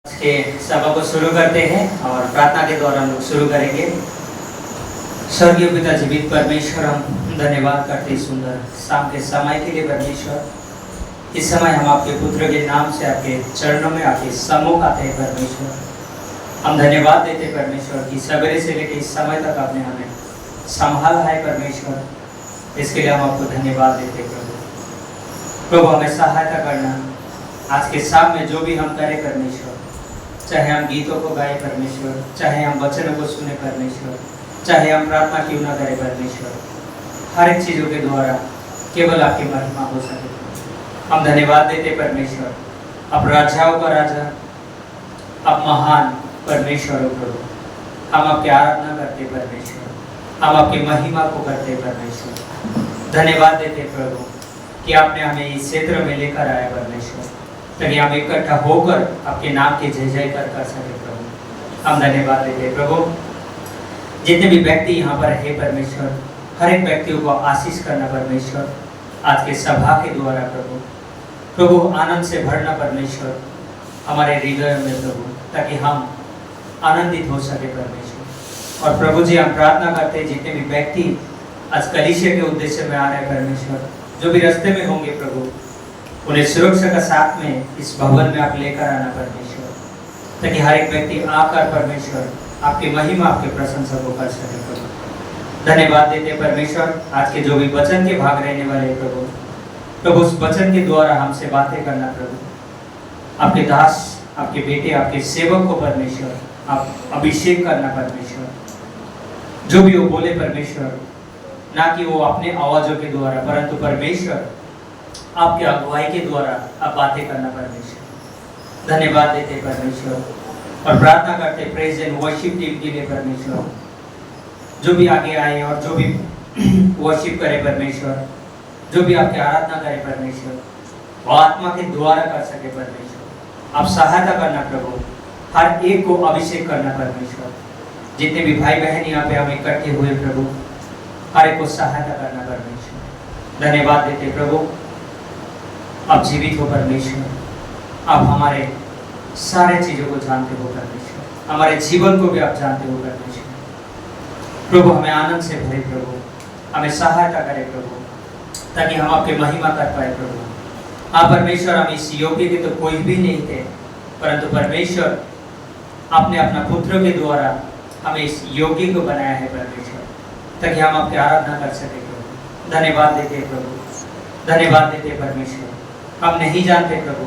के सभा को शुरू करते हैं और प्रार्थना के द्वारा हम लोग शुरू करेंगे। स्वर्गीय पिता जीवित परमेश्वर, हम धन्यवाद करते हैं सुंदर शाम के समय के लिए परमेश्वर। इस समय हम आपके पुत्र के नाम से आपके चरणों में आपके सम्मुख आते हैं परमेश्वर। हम धन्यवाद देते हैं परमेश्वर कि सवेरे से लेकर इस समय तक आपने हमें संभाला है परमेश्वर। इसके लिए हम आपको धन्यवाद देते हैं प्रभु। हमें सहायता करना, आज के शाम में जो भी हम करें परमेश्वर, चाहे हम गीतों को गाए परमेश्वर, चाहे हम वचनों को सुने परमेश्वर, चाहे हम प्रार्थना क्यों ना करें परमेश्वर, हर एक चीज़ों के द्वारा केवल आपकी महिमा हो सके। हम धन्यवाद देते परमेश्वर। अब राजाओं का राजा, अब महान परमेश्वर हो प्रभु। हम आपकी आराधना करते परमेश्वर, हम आपकी महिमा को करते परमेश्वर। धन्यवाद देते प्रभु कि आपने हमें इस क्षेत्र में लेकर आया परमेश्वर, ताकि हम इकट्ठा होकर आपके नाम के जय जयकार कर सके प्रभु। हम धन्यवाद देते प्रभु। जितने भी व्यक्ति यहाँ पर है परमेश्वर, हर एक व्यक्तियों को आशीष करना परमेश्वर आज के सभा के द्वारा प्रभु आनंद से भरना परमेश्वर हमारे हृदय में प्रभु, ताकि हम आनंदित हो सके परमेश्वर। और प्रभु जी, हम प्रार्थना करते हैं जितने भी व्यक्ति आज कलीसिया के उद्देश्य में आ रहे हैं परमेश्वर, जो भी रास्ते में होंगे प्रभु, उन्हें सुरक्षा का साथ में इस भवन में आप लेकर आना परमेश्वर, ताकि हर एक व्यक्ति आकर परमेश्वर आपकी महिमा, आपके प्रशंसा को कर सके प्रभु। धन्यवाद देते परमेश्वर। आज के जो भी वचन के भाग रहने वाले प्रभु, उस वचन के द्वारा हमसे बातें करना प्रभु। आपके दास, आपके बेटे, आपके सेवक को परमेश्वर आप अभिषेक करना परमेश्वर। जो भी वो बोले परमेश्वर, ना कि वो अपने आवाजों के द्वारा, परंतु परमेश्वर आपके अगुवाई के द्वारा आप बातें करना परमेश्वर। धन्यवाद देते परमेश्वर और प्रार्थना करते प्रेज एंड वर्शिप टीम के लिए परमेश्वर, जो भी आगे आए और जो भी वर्शिप करे परमेश्वर, जो भी आपकी आराधना करे परमेश्वर, वो आत्मा के द्वारा कर सके परमेश्वर। आप सहायता करना प्रभु, हर एक को अभिषेक करना परमेश्वर। जितने भी भाई बहन यहाँ पे हम इकट्ठे हुए प्रभु, हर एक को सहायता करना परमेश्वर। धन्यवाद देते प्रभु। आप जीवित हो परमेश्वर, आप हमारे सारे चीज़ों को जानते हो परमेश्वर, हमारे जीवन को भी आप जानते हो परमेश्वर। प्रभु हमें आनंद से भरे प्रभु, हमें सहायता करे प्रभु, ताकि हम आपकी महिमा कर पाए प्रभु। हाँ परमेश्वर, हम इस योग्य के तो कोई भी नहीं थे, परंतु परमेश्वर आपने अपना पुत्र के द्वारा हमें इस योग्य को बनाया है परमेश्वर, ताकि हम आपकी आराधना कर सके प्रभु। धन्यवाद देते प्रभु, धन्यवाद देते परमेश्वर। हम नहीं जानते प्रभु,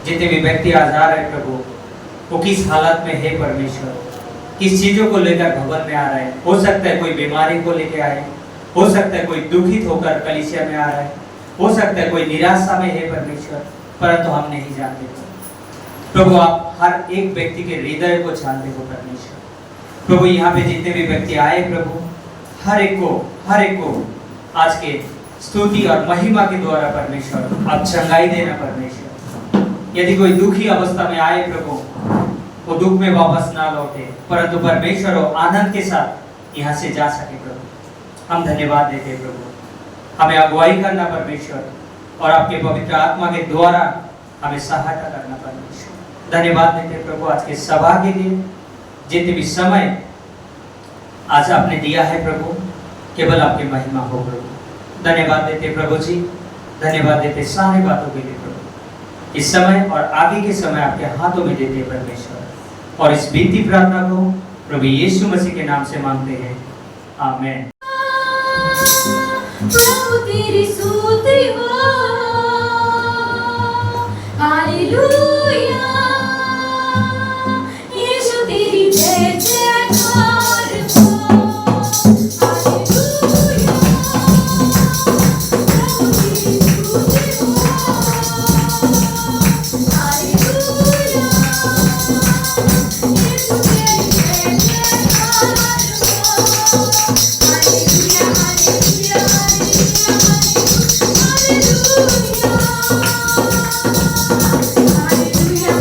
जितने भी व्यक्ति आज आ रहे प्रभु, वो किस हालत में है परमेश्वर, किस चीज़ों को लेकर भवन में आ रहे हैं। हो सकता है कोई बीमारी को लेकर आए, हो सकता है कोई दुखित होकर कलीसिया में आ रहा है, हो सकता है कोई निराशा में है परमेश्वर, परंतु हम नहीं जानते प्रभु। आप हर एक व्यक्ति के हृदय को जानते हो परमेश्वर। प्रभु यहाँ पे जितने भी व्यक्ति आए प्रभु, हर एक को आज के स्तुति और महिमा के द्वारा परमेश्वर आप चंगाई देना परमेश्वर। यदि कोई दुखी अवस्था में आए प्रभु, वो दुख में वापस ना लौटे, परंतु परमेश्वर वो आनंद के साथ यहाँ से जा सके प्रभु। हम धन्यवाद देते प्रभु। हमें अगुवाई करना परमेश्वर, और आपके पवित्र आत्मा के द्वारा हमें सहायता करना परमेश्वर। धन्यवाद देते प्रभु आज के सभा के लिए, जितने भी समय आज आपने दिया है प्रभु, केवल आपकी महिमा हो प्रभु। धन्यवाद देते प्रभु जी, धन्यवाद देते सारे बातों के लिए प्रभु। इस समय और आगे के समय आपके हाथों में देते परमेश्वर, और इस विनती प्रार्थना को प्रभु यीशु मसीह के नाम से मांगते हैं, आमीन। प्रभु तेरी स्तुति हो, हालेलुया। यीशु तेरी जय जयकार हो, हालेलुया। प्रभु तेरी स्तुति हो, हालेलुया। यीशु तेरी जय जयकार हो, हालेलुया, हालेलुया, हालेलुया, हालेलुया।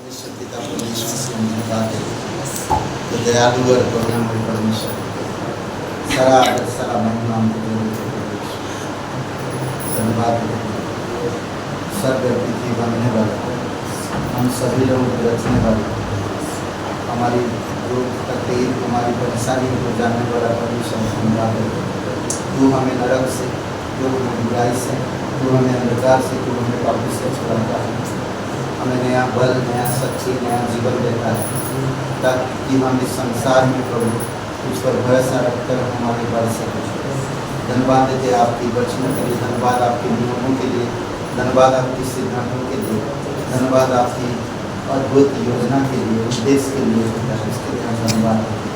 परमेश्वर पिता परमेश्वर से हम धन्यवाद देते तो दयालु और करुणामय परमेश्वर सारा आदर सारा महिमा हमको धन्यवाद देते सर्व पृथ्वी बनने वाला हम सभी लोगों को रचने वाला हमारी दुख तकलीफ हमारी परेशानियों को जानने वाला परमेश्वर धन्यवाद देते तू हमें नरक से तू हमें बुराई से तू हमें अंधकार से तू हमें पापी से छुड़ाता है हमें नया बल नया शक्ति नया जीवन देता है ताकि हम इस संसार में प्रभु तुझ पर भरोसा रखकर हमारे बढ़ सकें धन्यवाद देते आपकी वचनों के लिए धन्यवाद आपके नियमों के लिए धन्यवाद आपके सिद्धांतों के लिए धन्यवाद आपकी अद्भुत योजना के लिए उद्देश्य के लिए इसके लिए हम धन्यवाद देते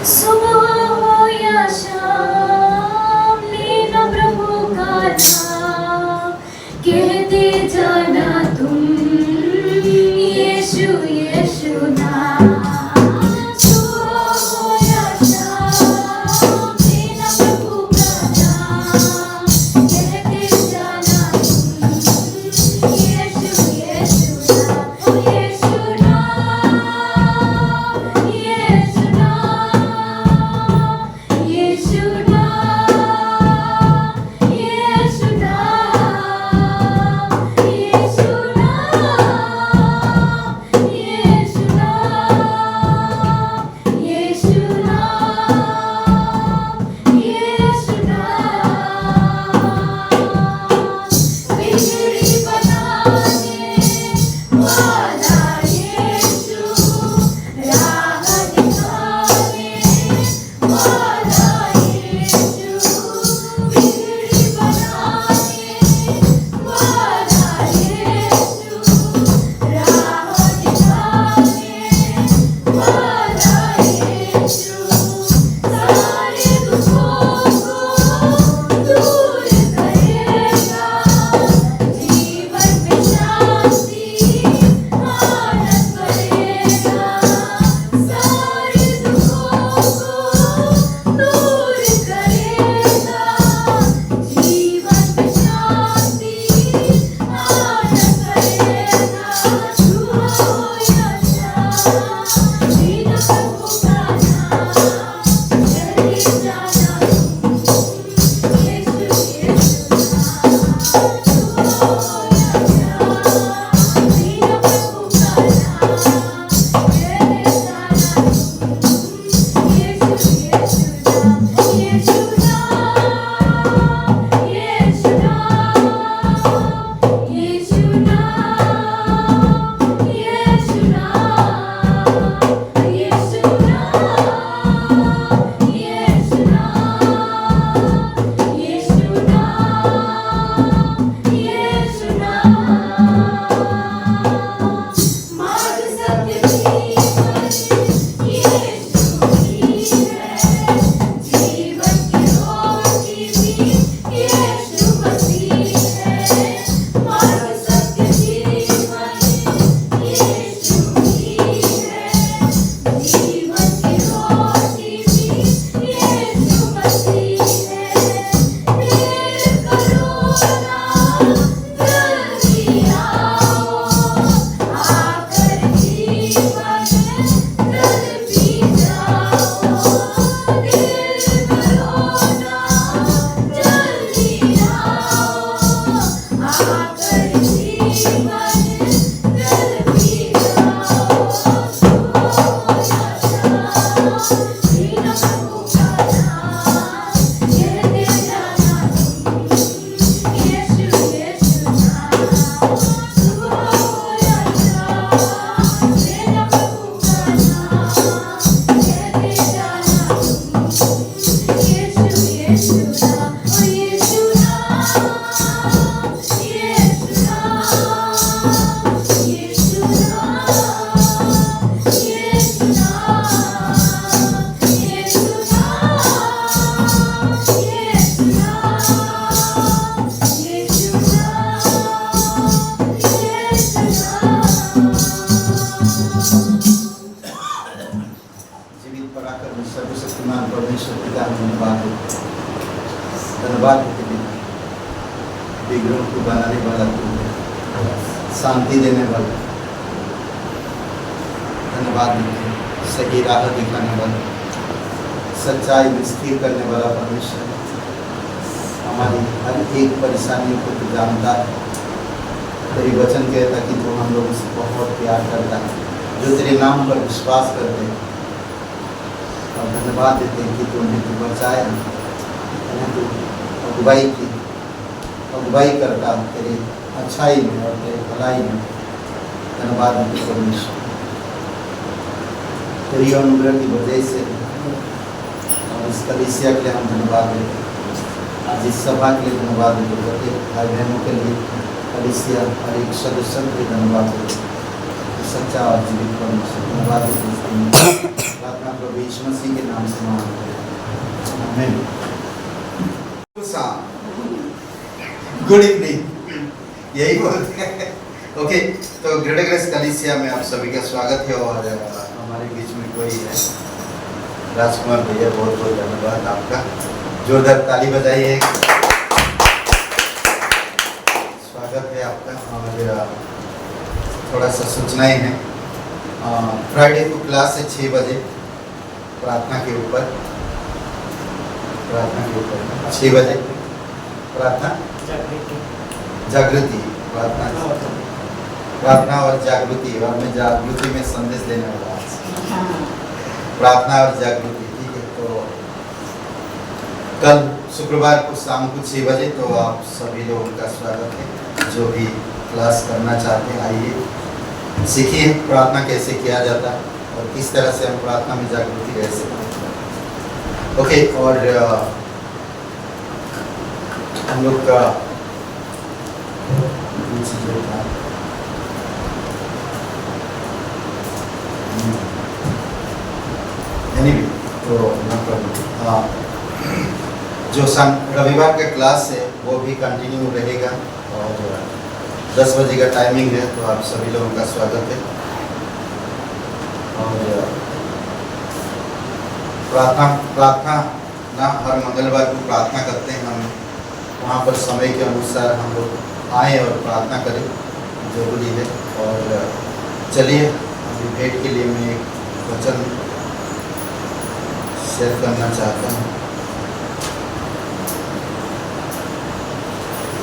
सुबह हो या शाम लेना प्रभु का नाम कहते जाना तुम यीशु यीशु नाम सुबह हो या शाम लेना प्रभु का नाम कहते जाना तुम यीशु यीशु नाम यीशु नाम यीशु नाम यीशु धन्यवाद के लिए विग्रह को बनाने वाला तू है शांति देने वाला, धन्यवाद देते हैं, सही राह दिखाने वाला, सच्चाई में स्थिर करने वाला परमेश्वर, हमारी हर एक परेशानियों को तू जानता है। तेरी वचन कहता कि तू हम लोगों से बहुत प्यार करता है, जो तेरे नाम पर विश्वास करते हैं। और धन्यवाद देते हैं कि तू उन्हें तू बचाया, उन्हें तू अगुवाई करता तेरे अच्छाई में और तेरे भलाई में। धन्यवाद देते परमेश्वर, तेरी अनुग्रह की वजह से और इस कलीसिया के लिए हम धन्यवाद देते हैं। आज इस सभा के लिए धन्यवाद देते, प्रत्येक भाई बहनों के लिए, कलीसिया हर एक सदस्य के लिए धन्यवाद देते। सच्चा और जीवित परमेश्वर धन्यवाद देते। प्रार्थना प्रभु यीशु मसीह के नाम से मांगते हैं, आमीन। गुड इवनिंग, यही बोलते हैं। ओके, तो ग्रेटर ग्रेस कलीसिया में आप सभी का स्वागत है। और हमारे बीच में कोई है राजकुमार भैया, बहुत बहुत धन्यवाद आपका, जोरदार ताली बजाइए, स्वागत है आपका। और थोड़ा सा सूचनाएं हैं, फ्राइडे को क्लास है 6 बजे, प्रार्थना के ऊपर 6 बजे प्रार्थना जागृति, प्रार्थना और जागृति, और मैं जागृति में संदेश देने वाला हूँ, प्रार्थना और जागृति। ठीक है, तो कल शुक्रवार को शाम को 6 बजे, तो आप सभी लोगों का स्वागत है। जो भी क्लास करना चाहते हैं आइए, सीखिए प्रार्थना कैसे किया जाता है और किस तरह से हम प्रार्थना में जागृति रह सकते हैं। ओके, और हम लोग का तो जो रविवार का क्लास है वो भी कंटिन्यू रहेगा और 10 बजे का टाइमिंग है, तो आप सभी लोगों का स्वागत है। और प्रार्थना ना हर मंगलवार को प्रार्थना करते हैं हम, वहाँ पर समय के अनुसार हम लोग आए और प्रार्थना करें, जरूरी है। और चलिए अभी भेंट के लिए मैं एक वचन शेयर करना चाहता हूँ।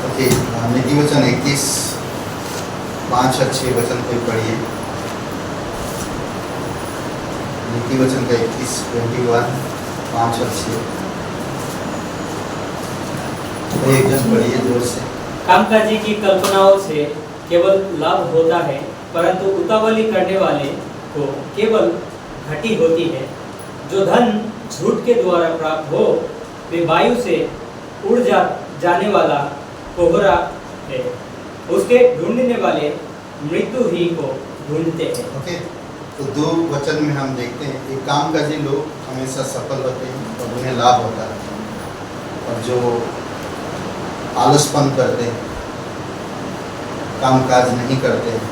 ओके, नीति वचन 21, 5 और 6 वचन कोई पढ़िए। नीति वचन का 21, 21, 5 और 6 एक जन पढ़िए जोर से। कामकाजी की कल्पनाओं से केवल लाभ होता है, परंतु उतावली करने वाले को केवल घटी होती है। जो धन झूठ के द्वारा प्राप्त हो वे वायु से उड़ जाने वाला कोहरा है, उसके ढूंढने वाले मृत्यु ही को ढूंढते हैं। ओके, तो 2 वचन में हम देखते हैं कि कामकाजी लोग हमेशा सफल होते हैं और उन्हें लाभ होता है, और जो आलसपन करते हैं, कामकाज नहीं करते हैं,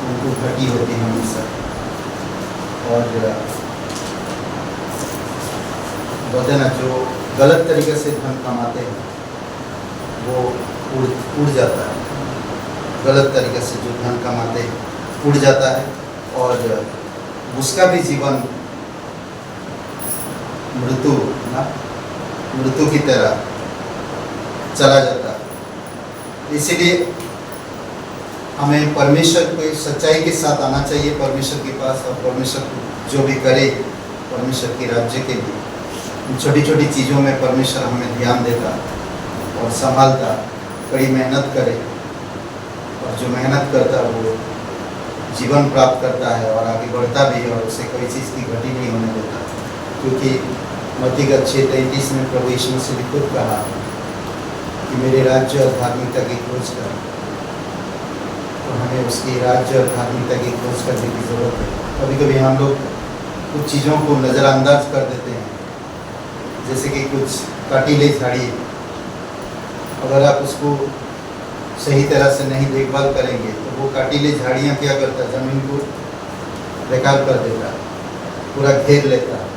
उनको घटी होती है हमेशा। और बोलते ना, जो गलत तरीके से धन कमाते हैं वो उड़ जाता है, गलत तरीके से जो धन कमाते हैं उड़ जाता है, और उसका भी जीवन मृत्यु की तरह चला जाता है। इसीलिए हमें परमेश्वर को सच्चाई के साथ आना चाहिए परमेश्वर के पास, और परमेश्वर को जो भी करे परमेश्वर के राज्य के लिए, छोटी छोटी चीज़ों में परमेश्वर हमें ध्यान देता और संभालता, कड़ी मेहनत करे, और जो मेहनत करता है वो जीवन प्राप्त करता है और आगे बढ़ता भी है, और उसे कोई चीज़ की घटी नहीं होने देता। क्योंकि मत्ती का 6:33 में प्रभु यीशु मसीह ने खुद कहा कि मेरे राज्य और धार्मिकता की खोज कर, तो हमें उसकी राज्य और धार्मिकता की खोज करने की ज़रूरत है। कभी कभी हम लोग कुछ चीज़ों को नज़रअंदाज कर देते हैं, जैसे कि कुछ काटीले झाड़ी, अगर आप उसको सही तरह से नहीं देखभाल करेंगे तो वो काटीले झाड़ियाँ क्या करता है, ज़मीन को बेकार कर देता है, पूरा घेर लेता है।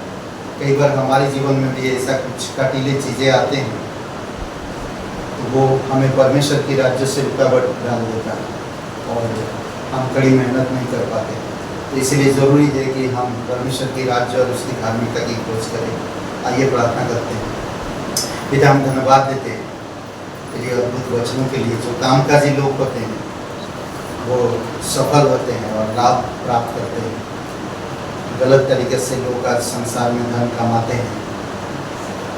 कई बार हमारे जीवन में भी ऐसा कुछ काटीले चीज़ें आते हैं तो वो हमें परमेश्वर की राज्य से रुकावट डाल देता है और हम कड़ी मेहनत नहीं कर पाते। तो इसलिए ज़रूरी है कि हम परमेश्वर की राज्य और उसकी धार्मिकता की खोज करें। आइए प्रार्थना करते हैं। पिता, हम धन्यवाद देते हैं तेरी अद्भुत वचनों के लिए। जो कामकाजी लोग होते हैं वो सफल होते हैं और लाभ प्राप्त करते हैं। गलत तरीके से लोग आज संसार में धन कमाते हैं,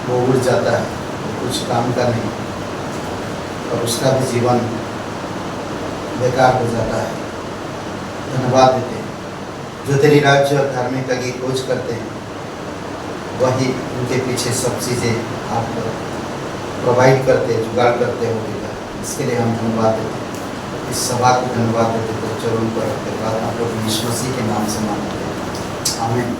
वो उड़ जाता है, वो कुछ काम का नहीं और उसका भी जीवन बेकार हो जाता है। धन्यवाद देते हैं जो तेरी राज्य और धार्मिकता की खोज करते हैं, वही उनके पीछे सब चीज़ें आप प्रोवाइड करते, जुगाड़ करते हो बेटा। इसके लिए हम धन्यवाद देते हैं। इस सभा को धन्यवाद देते तो चरण पर रखते प्रार्थना प्रभु यीशु मसीह के नाम से मांगते हैं, आमीन।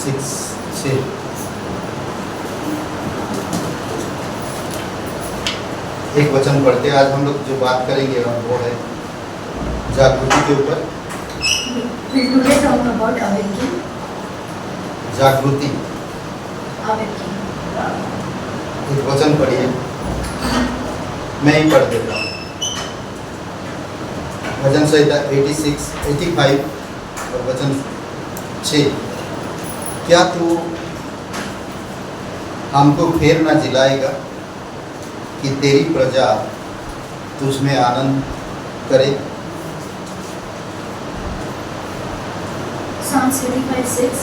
6 एक वचन पढ़ते हैं। आज हम लोग जो बात करेंगे वो है जागृति के ऊपर। We'll today talk about awakening. जागृति, Awakening. एक वचन पढ़िए, मैं ही पढ़ देता हूँ। वचन संहिता 85 और वचन 6। क्या तू हमको फिर न जिलाएगा कि तेरी प्रजा तुझ में आनंद करे। Psalms 85:6.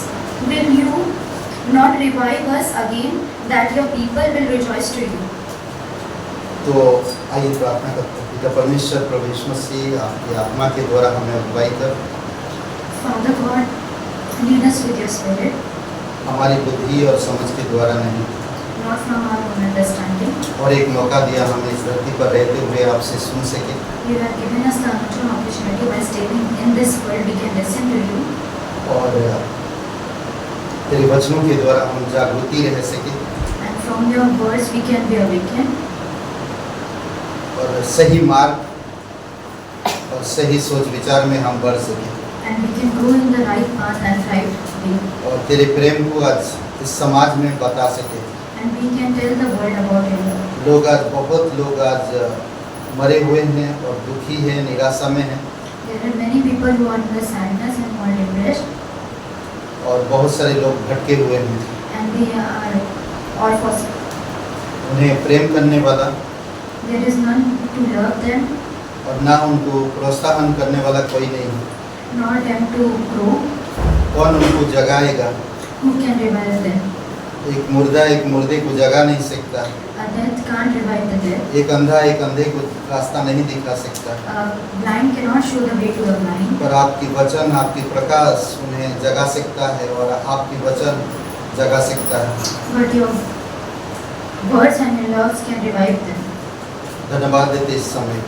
Will you not revive us again, that your people will rejoice to you? तो आइए प्रार्थना करते हैं। पिता परमेश्वर, प्रभु यीशु मसीह, आपकी आत्मा के द्वारा हमें अगुवाई कर, Father God, lead us with your spirit, हमारी बुद्धि और समझ के द्वारा नहीं, not from our own understanding. और एक मौका दिया हमें इस धरती पर रहते हुए आपसे सुन सके। You have given us the opportunity by staying in this world, we can listen to you. और तेरे वचनों के द्वारा हम जागृति रह सके And from your words we can be awakened. और सही मार्ग और सही सोच विचार में हम बढ़ सके And we can go in the right path and right way. और तेरे प्रेम को आज इस समाज में बता सके। And we can tell the world about your love. बहुत लोग आज मरे हुए हैं और दुखी हैं, निराशा में हैं, There are many people who are in the sadness and who are depressed. और बहुत सारे लोग भटके हुए हैं। And they are all forsaken. उन्हें प्रेम करने वाला There is none to love them, और ना उनको प्रोत्साहन करने वाला कोई नहीं है। nor them to grow. कौन उनको जगाएगा? Who can revive them? एक मुर्दे को जगा नहीं सकता। A death can't revive the dead. एक अंधे को रास्ता नहीं दिखा सकता। A blind cannot show the way to the blind. पर आपकी वचन, आपकी प्रकाश उन्हें जगा सकता है और आपकी वचन जगा सकता है। But your words and your loves can revive them. धन्यवाद देते इस समय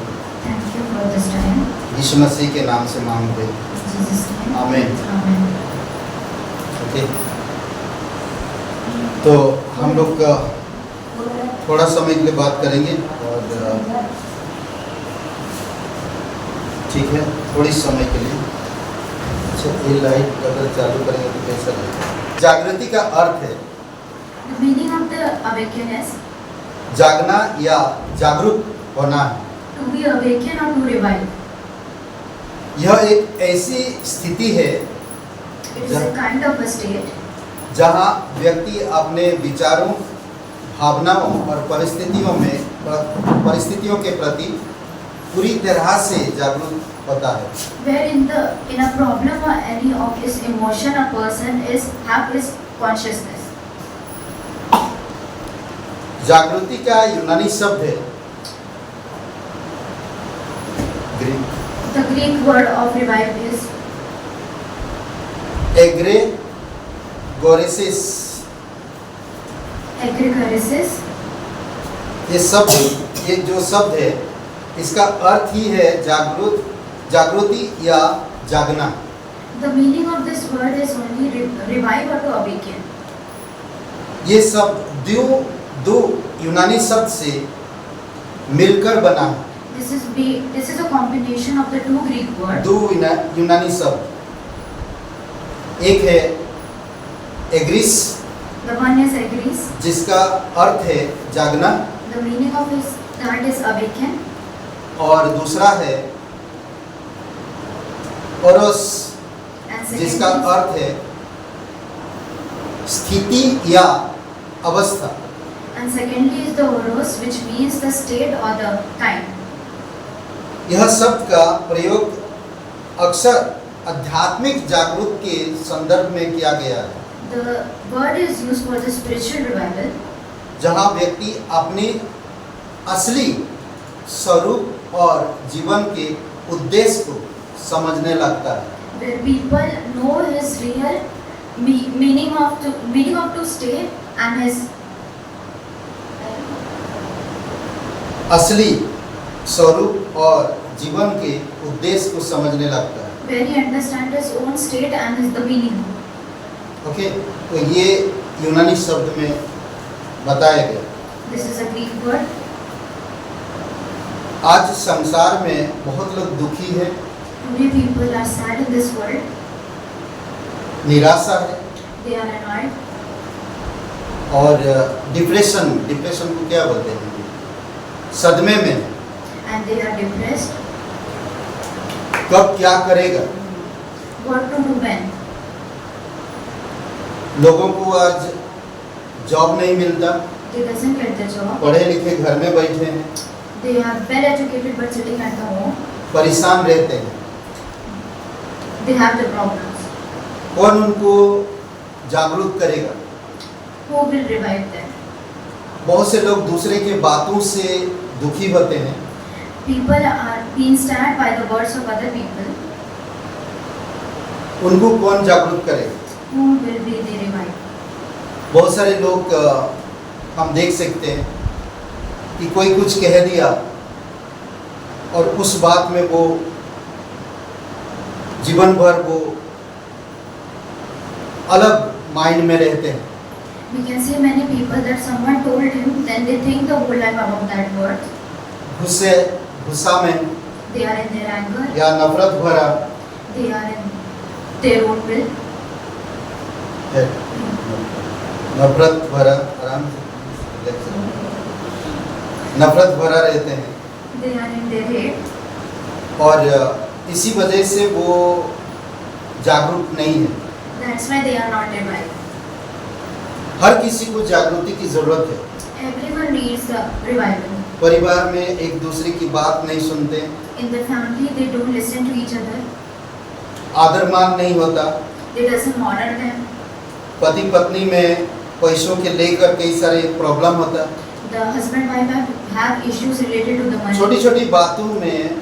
Thank you for this time. यीशु मसीह के नाम से मांगते हैं। In Jesus' name. आमीन। Amen. ओके, तो हम लोग थोड़ा समय के लिए बात करेंगे और ठीक है, थोड़ी समय के लिए। अच्छा, ये लाइट अगर चालू करेंगे तो कैसा लगेगा? जागृति का अर्थ है The meaning of the awakening is जागना या जागरूक होना है। to be awakened or to revive. यह एक ऐसी स्थिति है It is a kind of a state जहाँ व्यक्ति अपने विचारों, भावनाओं और परिस्थितियों के प्रति पूरी तरह से जागरूक होता है। where in a problem or any of his emotion a person is have his consciousness. जागृति का यूनानी शब्द है Greek The Greek word of revive is एग्रेगोरेसिस। egregesis. ये जो शब्द है इसका अर्थ ही है जागृति या जागना। The meaning of this word is only revive or to awaken. ये शब्द दो यूनानी शब्द से मिलकर बना है। This is a combination of the two Greek words. दो यूनानी शब्द, एक है एग्रिस The one is agris. जिसका अर्थ है जागना, The meaning of that is awaken. और दूसरा है ओरोस And second जिसका is, अर्थ है स्थिति या अवस्था। and secondly is the oros, which means the state or the time. यह शब्द का प्रयोग अक्सर आध्यात्मिक जागरूक के संदर्भ में किया गया है, The word is used for the spiritual revival, जहां व्यक्ति अपने असली स्वरूप और जीवन के उद्देश्य को समझने लगता है। where people know his real meaning of to stay and his असली स्वरूप और जीवन के उद्देश्य को समझने लगता है। where he understands his own state and his the meaning. Okay, तो ये यूनानी शब्द में बताया गया। This is a Greek word. आज संसार में बहुत लोग दुखी है, Today people are sad in this world. निराशा है They are annoyed और डिप्रेशन को क्या बोलते हैं, सदमे में। and they are depressed. कब क्या करेगा? What to do when? लोगों को आज जॉब नहीं मिलता, They doesn't get the job. पढ़े लिखे घर में बैठे हैं, They are well educated but sitting at the home. परेशान रहते हैं। They have the problems. कौन उनको जागरूक करेगा? Who will revive them? बहुत से लोग दूसरे के बातों से दुखी होते हैं, People are being stirred by the words of other people. उनको कौन जागरूक करेगा? Who will be the revive? बहुत सारे लोग हम देख सकते हैं कि कोई कुछ कह दिया और उस बात में वो जीवन भर वो अलग माइंड में रहते हैं। We can see many people that someone told him, then they think the whole life about that word. गुस्सा में They are in their anger. या नफरत भरा They are in their own will. है, नफरत भरा आराम से नफरत भरा रहते हैं They are in their hate. और इसी वजह से वो जागरूक नहीं है। That's why they are not revived. हर किसी को जागृति की जरूरत है। Everyone needs the revival. परिवार में एक दूसरे की बात नहीं सुनते, In the family, they don't listen to each other. आदर मान नहीं होता, They doesn't honor them. पति पत्नी में पैसों के लेकर कई सारे प्रॉब्लम होता। The husband wife have issues related to the money. छोटी छोटी बातों में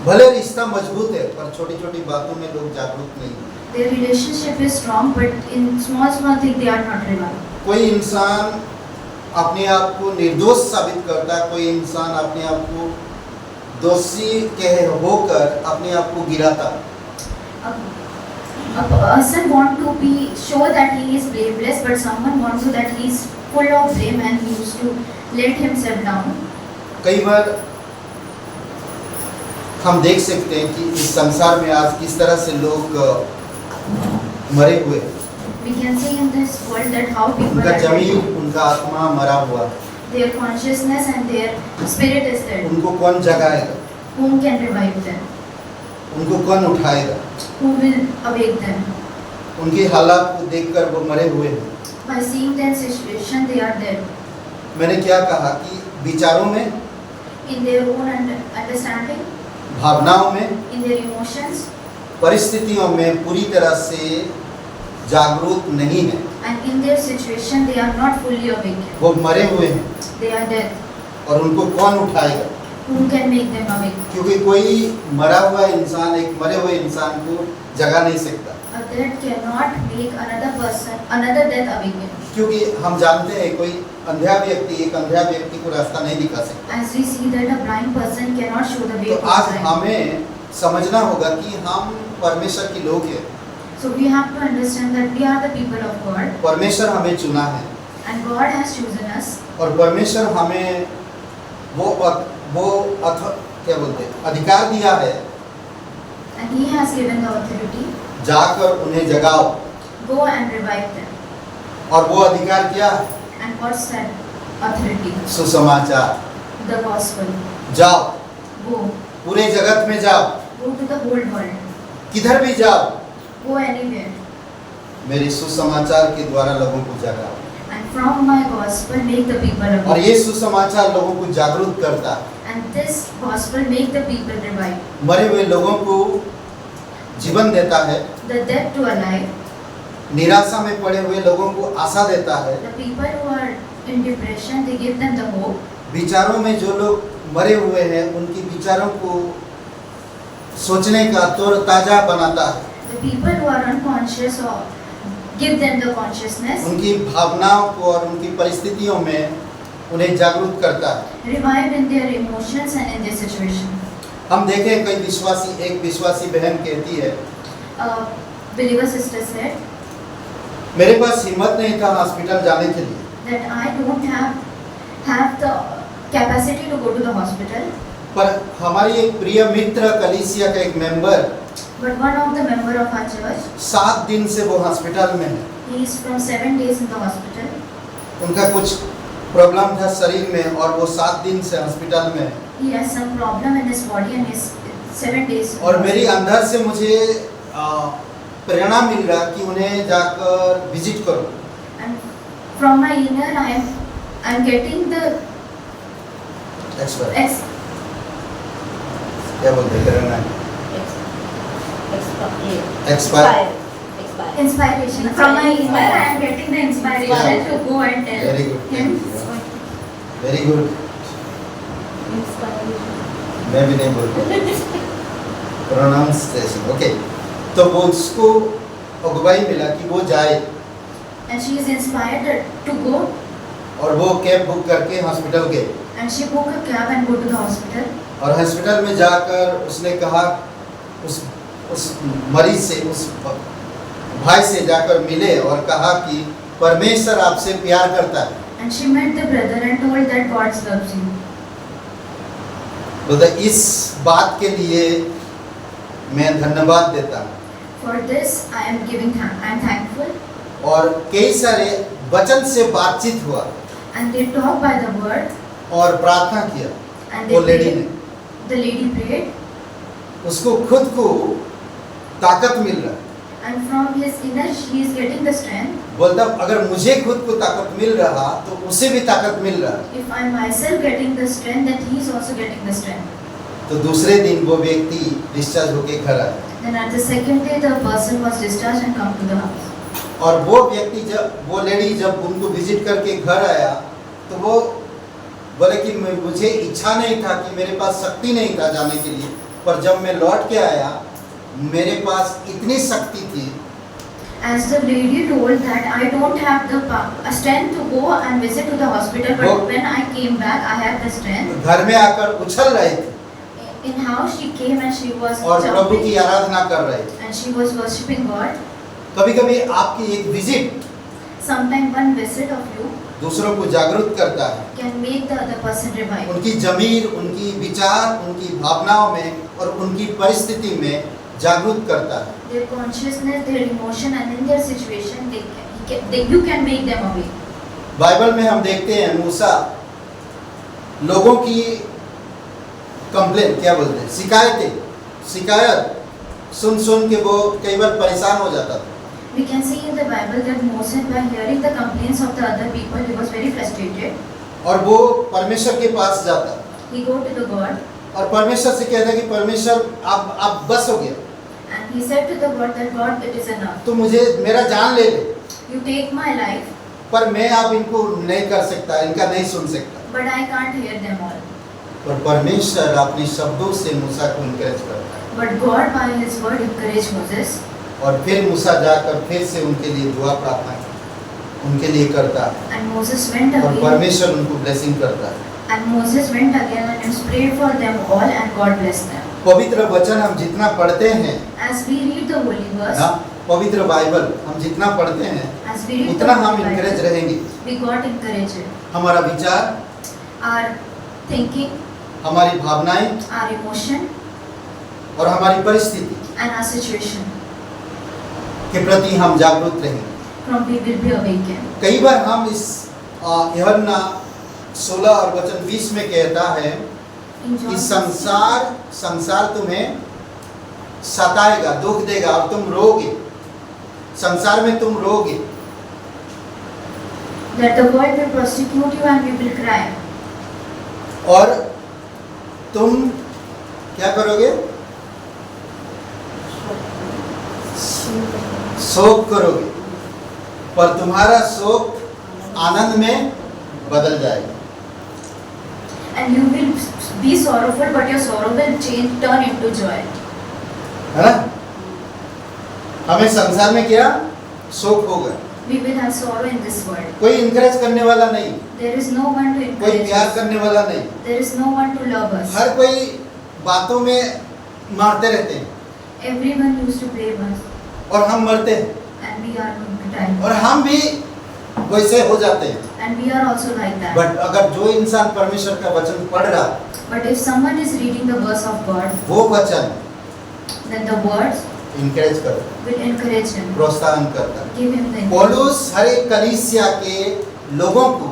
भले रिश्ता मजबूत है, पर छोटी छोटी बातों में लोग जागरूक नहीं हैं। Their relationship is strong, but in small things they are not revived. कोई इंसान अपने आप को निर्दोष साबित करता है, कोई इंसान अपने आप को दोषी कह होकर अपने आप को गिराता। A person want to be show that he is blameless, but someone wants to that he is full of blame and he used to let himself down. कई बार हम देख सकते हैं कि इस संसार में आज किस तरह से लोग मरे हुए, We can see in this world that how people उनका are जमीन dead. उनका आत्मा मरा हुआ, Their consciousness and their spirit is dead. उनको कौन जगाएगा? Whom can revive them? उनको कौन उठाएगा? Who will awake them? उनकी हालात को देखकर वो मरे हुए हैं। By seeing their situation, they are dead. मैंने क्या कहा कि विचारों में, In their own understanding, भावनाओं में, in their emotions, परिस्थितियों में पूरी तरह से जागरूक नहीं है। and in their situation, they are not fully awake. वो मरे हुए हैं They are dead. और उनको कौन उठाएगा? Who can make them awake? क्योंकि कोई मरा हुआ इंसान एक मरे हुए इंसान को जगा नहीं सकता। A dead cannot make another person, another death awaken. क्योंकि हम जानते हैं कोई अंधा व्यक्ति एक अंधा व्यक्ति को रास्ता नहीं दिखा सकता। As we see that a blind person cannot show the way तो to आज blind. हमें समझना होगा कि हम परमेश्वर के लोग हैं। So we have to understand that we are the people of God, परमेश्वर हमें चुना है and God has chosen us. और परमेश्वर हमें क्या बोलते हैं अधिकार दिया है, And He has given the authority. जाकर उन्हें जगाओ। Go and revive them. और वो अधिकार क्या है? And what's that authority? सुसमाचार। The gospel. जाओ, Go. पूरे जगत में जाओ, Go to the whole world. किधर भी जाओ, Go anywhere. मेरे सुसमाचार के द्वारा लोगों को जगाओ। And from my gospel make the people और awake. ये सुसमाचार लोगों को जागरूक करता है, And this gospel make the people revive. मरे हुए लोगों को जीवन देता है, The dead to alive. निराशा में पड़े हुए लोगों को आशा देता है, The people who are in depression, they give them the hope. विचारों में जो लोग मरे हुए हैं उनके विचारों को सोचने का तरोताजा बनाता है, The people who are unconscious or give them the consciousness. उनकी भावनाओं को और उनकी परिस्थितियों में उन्हें जागरूक करता है। Revive in their emotions and in their situation. हम देखें एक विश्वासी बहन कहती है A believer sister said, मेरे पास हिम्मत नहीं था हॉस्पिटल जाने के लिए, that I don't have the capacity to go to the hospital. पर हमारी एक प्रिय मित्र कलीसिया का एक member But one of the member of our church, 7 दिन से वो हॉस्पिटल में है। he is from 7 days in the hospital. उनका कुछ प्रॉब्लम था शरीर में और वो 7 दिन से हॉस्पिटल में है। He has some problem in his body and is 7 days. और मेरी अंदर से मुझे प्रेरणा मिल रहा कि उन्हें जाकर विजिट करो। And from my inner, I am getting the expert क्या बोलते हैं प्रेरणा? Expire. inspiration. From my inner, I am getting the inspiration to go and tell Very good. him. Very good. मैं भी नहीं बोलता। Pronunciation okay. तो वो उसको अगुवाई मिला कि वो जाए And she is inspired to go. और वो कैब बुक करके हॉस्पिटल गए। And she book a cab and go to the hospital. और हॉस्पिटल में जाकर उसने कहा उस मरीज से, उस भाई से जाकर मिले और कहा कि परमेश्वर आपसे प्यार करता है। And she met the brother and told that God loves you. तो इस बात के लिए मैं धन्यवाद देता हूँ। For this, I am thankful. और कई सारे वचन से बातचीत हुआ And they talk by the word. और प्रार्थना किया। And वो they लेडी prayed. ने The lady prayed. उसको खुद को ताकत मिल रहा है। And from his inner, she is getting the strength. बोलता अगर मुझे खुद को ताकत मिल रहा तो उसे भी ताकत मिल रहा। If I myself getting the strength, that he is also getting the strength. तो दूसरे दिन वो व्यक्ति डिस्चार्ज होके घर आया। Then at the second day, the person was discharged and come to the house. और वो व्यक्ति वो लेडी जब उनको विजिट करके घर आया तो वो बोले कि मुझे इच्छा नहीं था कि मेरे पास शक्ति नहीं था जाने के लिए, पर जब मैं लौट के आया मेरे पास इतनी शक्ति थी। As the lady told that I don't have the strength to go and visit to the hospital, but when I came back, I had the strength. घर में आकर उछल रहे थे In house she came and she was और प्रभु की jumping आराधना कर रहे थे। and she was worshipping God. कभी-कभी आपकी एक visit Sometime one visit of you दूसरों को जागरूक करता है, can make the other person revive. उनकी जमीर, उनकी विचार, उनकी भावनाओं में और उनकी परिस्थिति में जागरूक करता है। Their consciousनess, their emotion, and in their situation, you can make them awake. Bible में हम देखते हैं मूसा लोगों की कंप्लेन क्या बोलते हैं, शिकायत सुन के वो कई बार परेशान हो जाता था। We can see in the Bible that Moses, by hearing the complaints of the other people, he was very frustrated. और वो परमेश्वर के पास जाता He go to the God और परमेश्वर से कहता कि परमेश्वर अब बस हो गया, and he said to the God that God, it is enough. तो मुझे मेरा जान ले ले, You take my life, पर मैं अब इनको नहीं कर सकता, इनका नहीं सुन सकता। but I can't hear them all. पर परमेश्वर अपने शब्दों से मूसा को इनकरेज करता है But God, by His word, encouraged Moses. और फिर मूसा जाकर फिर से उनके लिए दुआ प्रार्थना उनके लिए करता है And Moses went और again. परमेश्वर उनको ब्लेसिंग करता है। And Moses went again and prayed for them all, and God blessed them. पवित्र वचन हम जितना पढ़ते हैं As we read the holy verse, ना, पवित्र बाइबल हम जितना पढ़ते हैं as we read the उतना हम holy इनकरेज Bible, रहेंगे। we got encouraged. हमारा विचार, Our thinking, हमारी भावनाएं our emotion, और हमारी परिस्थिति and our situation, के प्रति हम जागरूक रहेंगे। from we will be awakened. कई बार हम इस यूहन्ना 16 और वचन 20 में कहता है In John कि संसार तुम्हें सताएगा, दुख देगा और तुम रोगे, संसार में तुम रोगे। that the world will persecute you and we will cry. और तुम क्या करोगे? शोक करोगे, पर तुम्हारा शोक आनंद में बदल जाएगा। And you will be sorrowful, but your sorrow will turn into joy. है ना? हमें संसार में क्या शोक होगा? We will have sorrow in this world. कोई इनकरेज करने वाला नहीं, There is no one to कोई encourage प्यार us. करने वाला नहीं, There is no one to love us. हर कोई बातों में मारते रहते हैं Everyone used to blame us, और हम मरते हैं। and we are going to time. और हम भी वैसे हो जाते हैं। And we are also like that. But अगर जो इंसान परमेश्वर का वचन पढ़ रहा, But if someone is reading the verse of God, वो वचन then the words इंकरेज करता, will encourage him, प्रोत्साहन करता। give him the पौलुस हर एक कलीसिया के लोगों को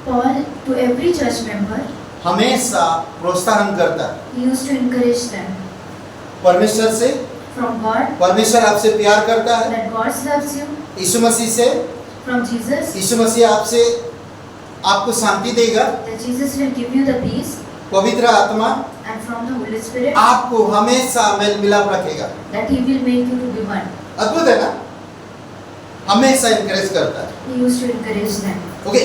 Paul, to every church member, हमेशा प्रोत्साहन करता। he used to encourage them परमेश्वर से, from God, परमेश्वर आपसे प्यार करता है, that God loves you, यीशु मसीह से, from Jesus, यीशु मसीह आपसे आपको शांति देगा, that Jesus will give you the peace, पवित्र आत्मा and from the Holy Spirit, आपको हमेशा मेल मिलाप रखेगा। that He will make you to be one. अद्भुत है ना? हमेशा इंकरेज करता है। He used to encourage them. Okay,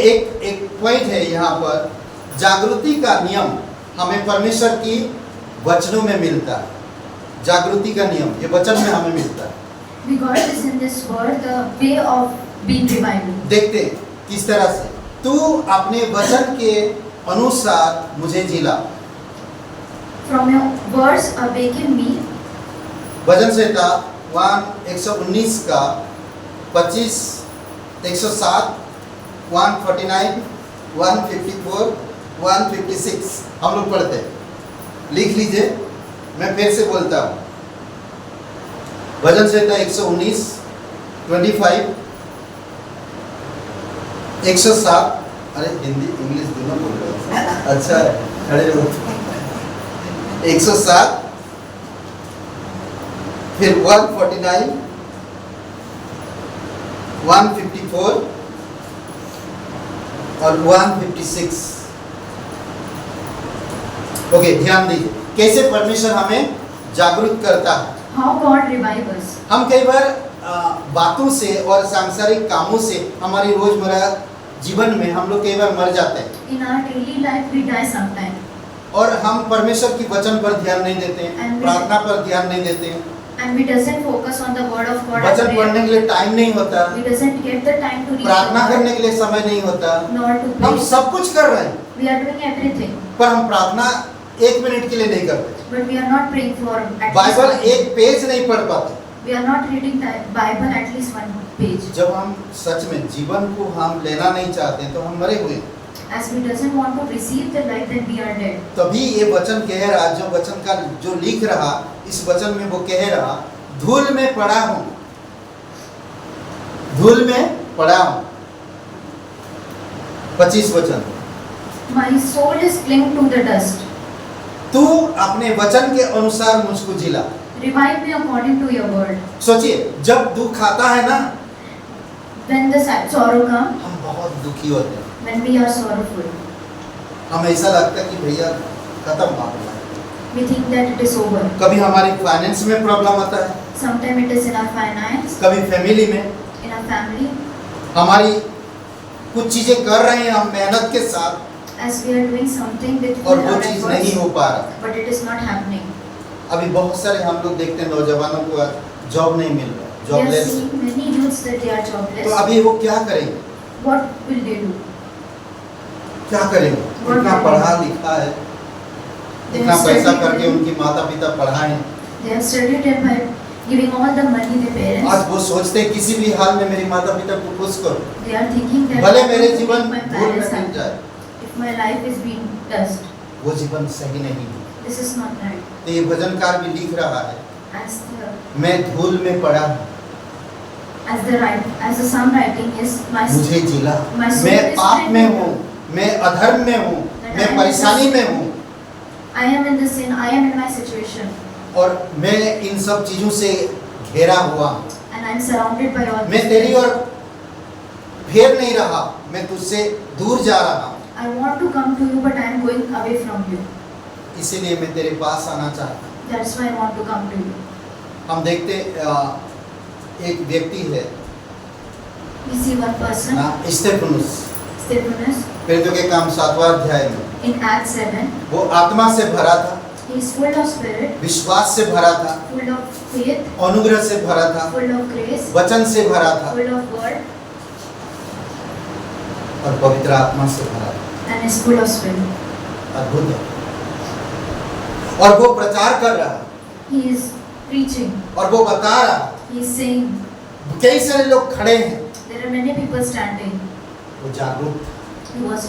एक पॉइंट है यहाँ पर, जागृति का नियम हमें परमेश्वर की वचनों में मिलता है। जागृति का नियम ये वचन में हमें मिलता है। We got this in this word, the way of being revived. देखते हैं किस तरह से तू अपने वचन के अनुसार मुझे जिला। From your words awaken me. भजन संहिता 119 का 25, 107, 149, 154, 156 हम लोग पढ़ते हैं। लिख लीजिए, मैं फिर से बोलता हूँ। भजन संहिता 119, 25, 107, अरे हिंदी इंग्लिश दोनों बोल रहे हैं। अच्छा है, खड़े रहो। 107, फिर 149, 154 और 156। ओके, ध्यान दीजिए कैसे परमेश्वर हमें जागरूक करता है। How God revives us. हम कई बार बातों से और सांसारिक कामों से हमारी रोजमर्रा जीवन में हम लोग कई बार मर जाते हैं In our daily life we die sometime. और हम परमेश्वर की वचन पर ध्यान नहीं देते हैं, And we- प्रार्थना पर ध्यान नहीं देते हैं, And we doesn't focus on the word of God. and वचन prayer. पढ़ने के लिए टाइम नहीं होता, We doesn't get the time to read प्रार्थना the करने word, के लिए समय नहीं होता। nor to हम pray. सब कुछ कर रहे हैं We are doing everything, पर हम प्रार्थना 1 मिनट के लिए नहीं करते, but we are not praying for at Bible least एक पेज नहीं पढ़ पाते। we are not reading the Bible at least one page. जब हम सच में जीवन को हम लेना नहीं चाहते तो हम मरे हुए हैं। As we doesn't want to receive the life, then we are dead. तभी ये वचन कह रहा, जो वचन का जो लिख रहा, इस वचन में वो कह रहा, धूल में पड़ा हूं, धूल में पड़ा हूं। 25 वचन, My soul is clinging to the dust. तू अपने वचन के अनुसार मुझको जिला। Revive me according to your word. सोचिए, जब दुख आता है ना, When the sorrow comes, हम बहुत दुखी होते हैं, when we are sorrowful, हमें ऐसा लगता है कि भैया खत्म मामला है। we think that it is over. कभी हमारी फाइनेंस में प्रॉब्लम आता है, Sometimes it is in our finance, कभी फैमिली में, in our family, हमारी कुछ चीजें कर रहे हैं हम मेहनत के साथ as we are doing something with और वो our चीज नहीं efforts, हो पा रहा। but it is not happening. अभी बहुत सारे हम लोग देखते हैं नौजवानों को जॉब नहीं मिल रहा, We are jobless. seeing many youths that they are तो jobless. अभी वो क्या करेंगे, What will they do? क्या करेंगे? इतना पढ़ा लिखा है, इतना पैसा करके उनकी माता पिता पढ़ाएं, They have studied it by giving all the money their parents. आज वो सोचते हैं किसी भी हाल में मेरे माता पिता को खुश करो, They are thinking that भले I मेरे want to जीवन make my धूल में parents मिल happy. जाए। If my life is being dust, वो जीवन सही नहीं है। this is not right. तो ये भजनकार भी लिख रहा है, As मैं धूल में पड़ा हूँ, the psalm writing is my मुझे जिला, my soul मैं is पाप में strengthened. हूँ, मैं अधर्म में हूँ, मैं परेशानी में हूँ I am in the sin. I am in my situation, और मैं इन सब चीजों से घेरा हुआ हूँ। and I am surrounded by all. मैं तेरी ओर फेर नहीं रहा, मैं तुझसे दूर जा रहा हूँ, I want to come to you, but I am going away from you. इसीलिए मैं तेरे पास आना चाहता हूँ। That's why I want to come to you. हम देखते एक व्यक्ति है We see one person, ना, स्टेफनुस, Stephanus, प्रेरितों के काम 7वां अध्याय में, in Acts 7. वो आत्मा से भरा था, He is full of spirit, विश्वास से भरा था, full of faith, अनुग्रह से भरा था, full of grace, वचन से भरा था full of word, और पवित्र आत्मा से भरा था। and is full of spirit. अद्भुत है। और वो प्रचार कर रहा है He is preaching. और वो बता रहा है, He is saying, कई सारे लोग खड़े हैं, There are many people standing. वो जागरूक He was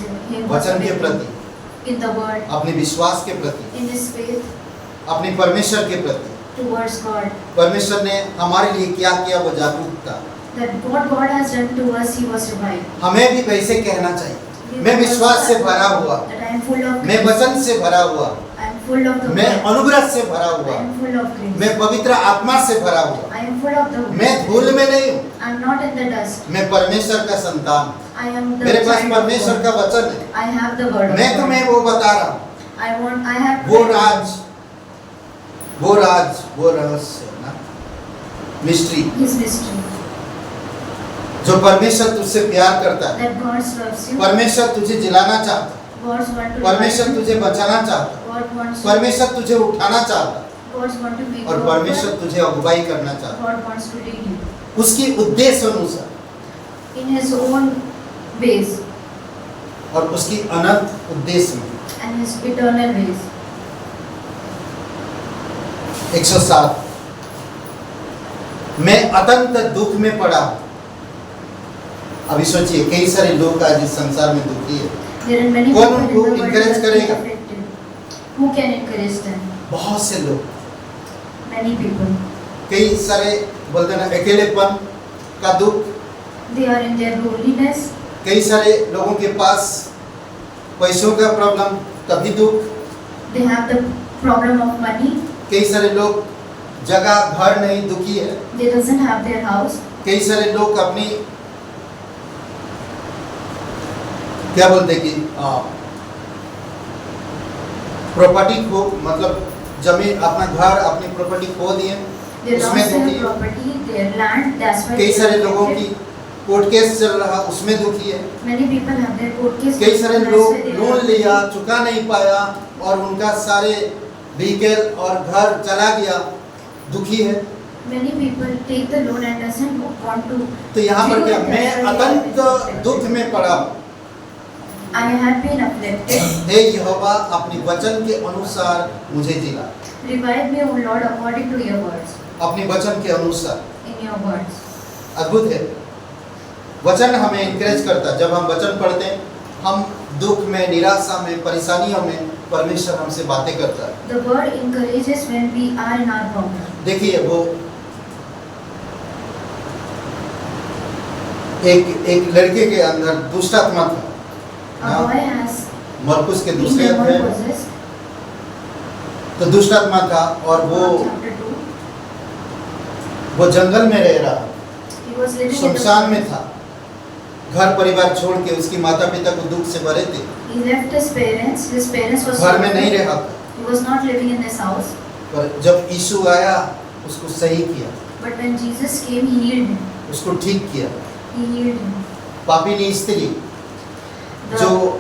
वचन के awake प्रति, in the word, अपने विश्वास के प्रति, in his faith अपने परमेश्वर के प्रति। towards God. परमेश्वर ने हमारे लिए क्या किया वो जागरूक था। That what God has done to us, he was revived. हमें भी वैसे कहना चाहिए, मैं विश्वास से भरा हुआ, That I am full of मैं grace. वचन से भरा हुआ, I am full of the मैं word. अनुग्रह से भरा I हुआ, am full of grace. मैं पवित्र आत्मा से भरा हुआ, I am full of the मैं धूल में नहीं हूँ, I am not in the dust. मैं परमेश्वर का संतान, I am the मेरे पास child of परमेश्वर God. का वचन है। I have the word of मैं God. तुम्हें वो बता रहा हूँ, I have वो राज, वो रहस्य ना, मिस्ट्री, his mystery. जो परमेश्वर तुझसे प्यार करता है, That God loves you. परमेश्वर तुझे जिलाना चाहता है, God wants to परमेश्वर revive you. तुझे बचाना चाहता है, God wants to परमेश्वर तुझे उठाना चाहता है, God wants to make और you परमेश्वर over. तुझे अगुवाई करना चाहता है, God wants to lead you उसकी उद्देश्य अनुसार in his own ways और उसकी अनंत उद्देश्य में। and his eternal ways. 107 मैं अत्यंत दुख में पड़ा हूं। अभी सोचिए कई सारे लोग आज इस संसार में दुखी है, There are many कौन people in उनको the world encourage who are करेगा? affected. Who can encourage them? बहुत से लोग, Many people. कई सारे बोलते ना अकेलेपन का दुख, They are in their loneliness. कई सारे लोगों के पास पैसों का प्रॉब्लम तभी दुख, They have the problem of money. कई सारे लोग जगह घर नहीं दुखी है, They doesn't have their house. कई सारे लोग अपनी क्या बोलते कि प्रॉपर्टी को मतलब जमीन अपना घर अपनी प्रॉपर्टी खो दिए, They lost उसमें their दुखी है। property, their land. That's why कई they सारे are लोगों की affected. कोर्ट केस चल रहा उसमें दुखी है, Many people have their court case. कई सारे That's लोग why they are लोन लिया affected. चुका नहीं पाया और उनका सारे व्हीकल और घर चला गया, दुखी है। Many people take the loan and doesn't want to. तो यहाँ पर pay क्या it. मैं That's why they are अत्यंत affected. दुख में पड़ा हूँ। I have been afflicted. हे यहोवा अपने वचन के अनुसार मुझे जिला, Revive me, O Lord, according to your words. अपने वचन के अनुसार। In your words. अद्भुत है, वचन हमें इंकरेज करता है। जब हम वचन पढ़ते हैं हम दुख में, निराशा में, परेशानियों में परमेश्वर हमसे बातें करता है। The word encourages when we are in our problem. देखिए वो एक लड़के के अंदर दुष्ट आत्मा था, A boy has मरकुस के been दूसरे demon अध्याय, possessed. तो दुष्ट आत्मा था और Chapter 2. वो जंगल में रह रहा, He was living in शमशान the में था, घर परिवार छोड़ के उसकी माता पिता को दुख से भरे थे, He left his parents. His parents was घर में नहीं रहा था। He was not living in this house. पर जब यीशु आया उसको सही किया, But when Jesus came, He healed him. उसको ठीक किया। He healed him. पापिनी स्त्री The, जो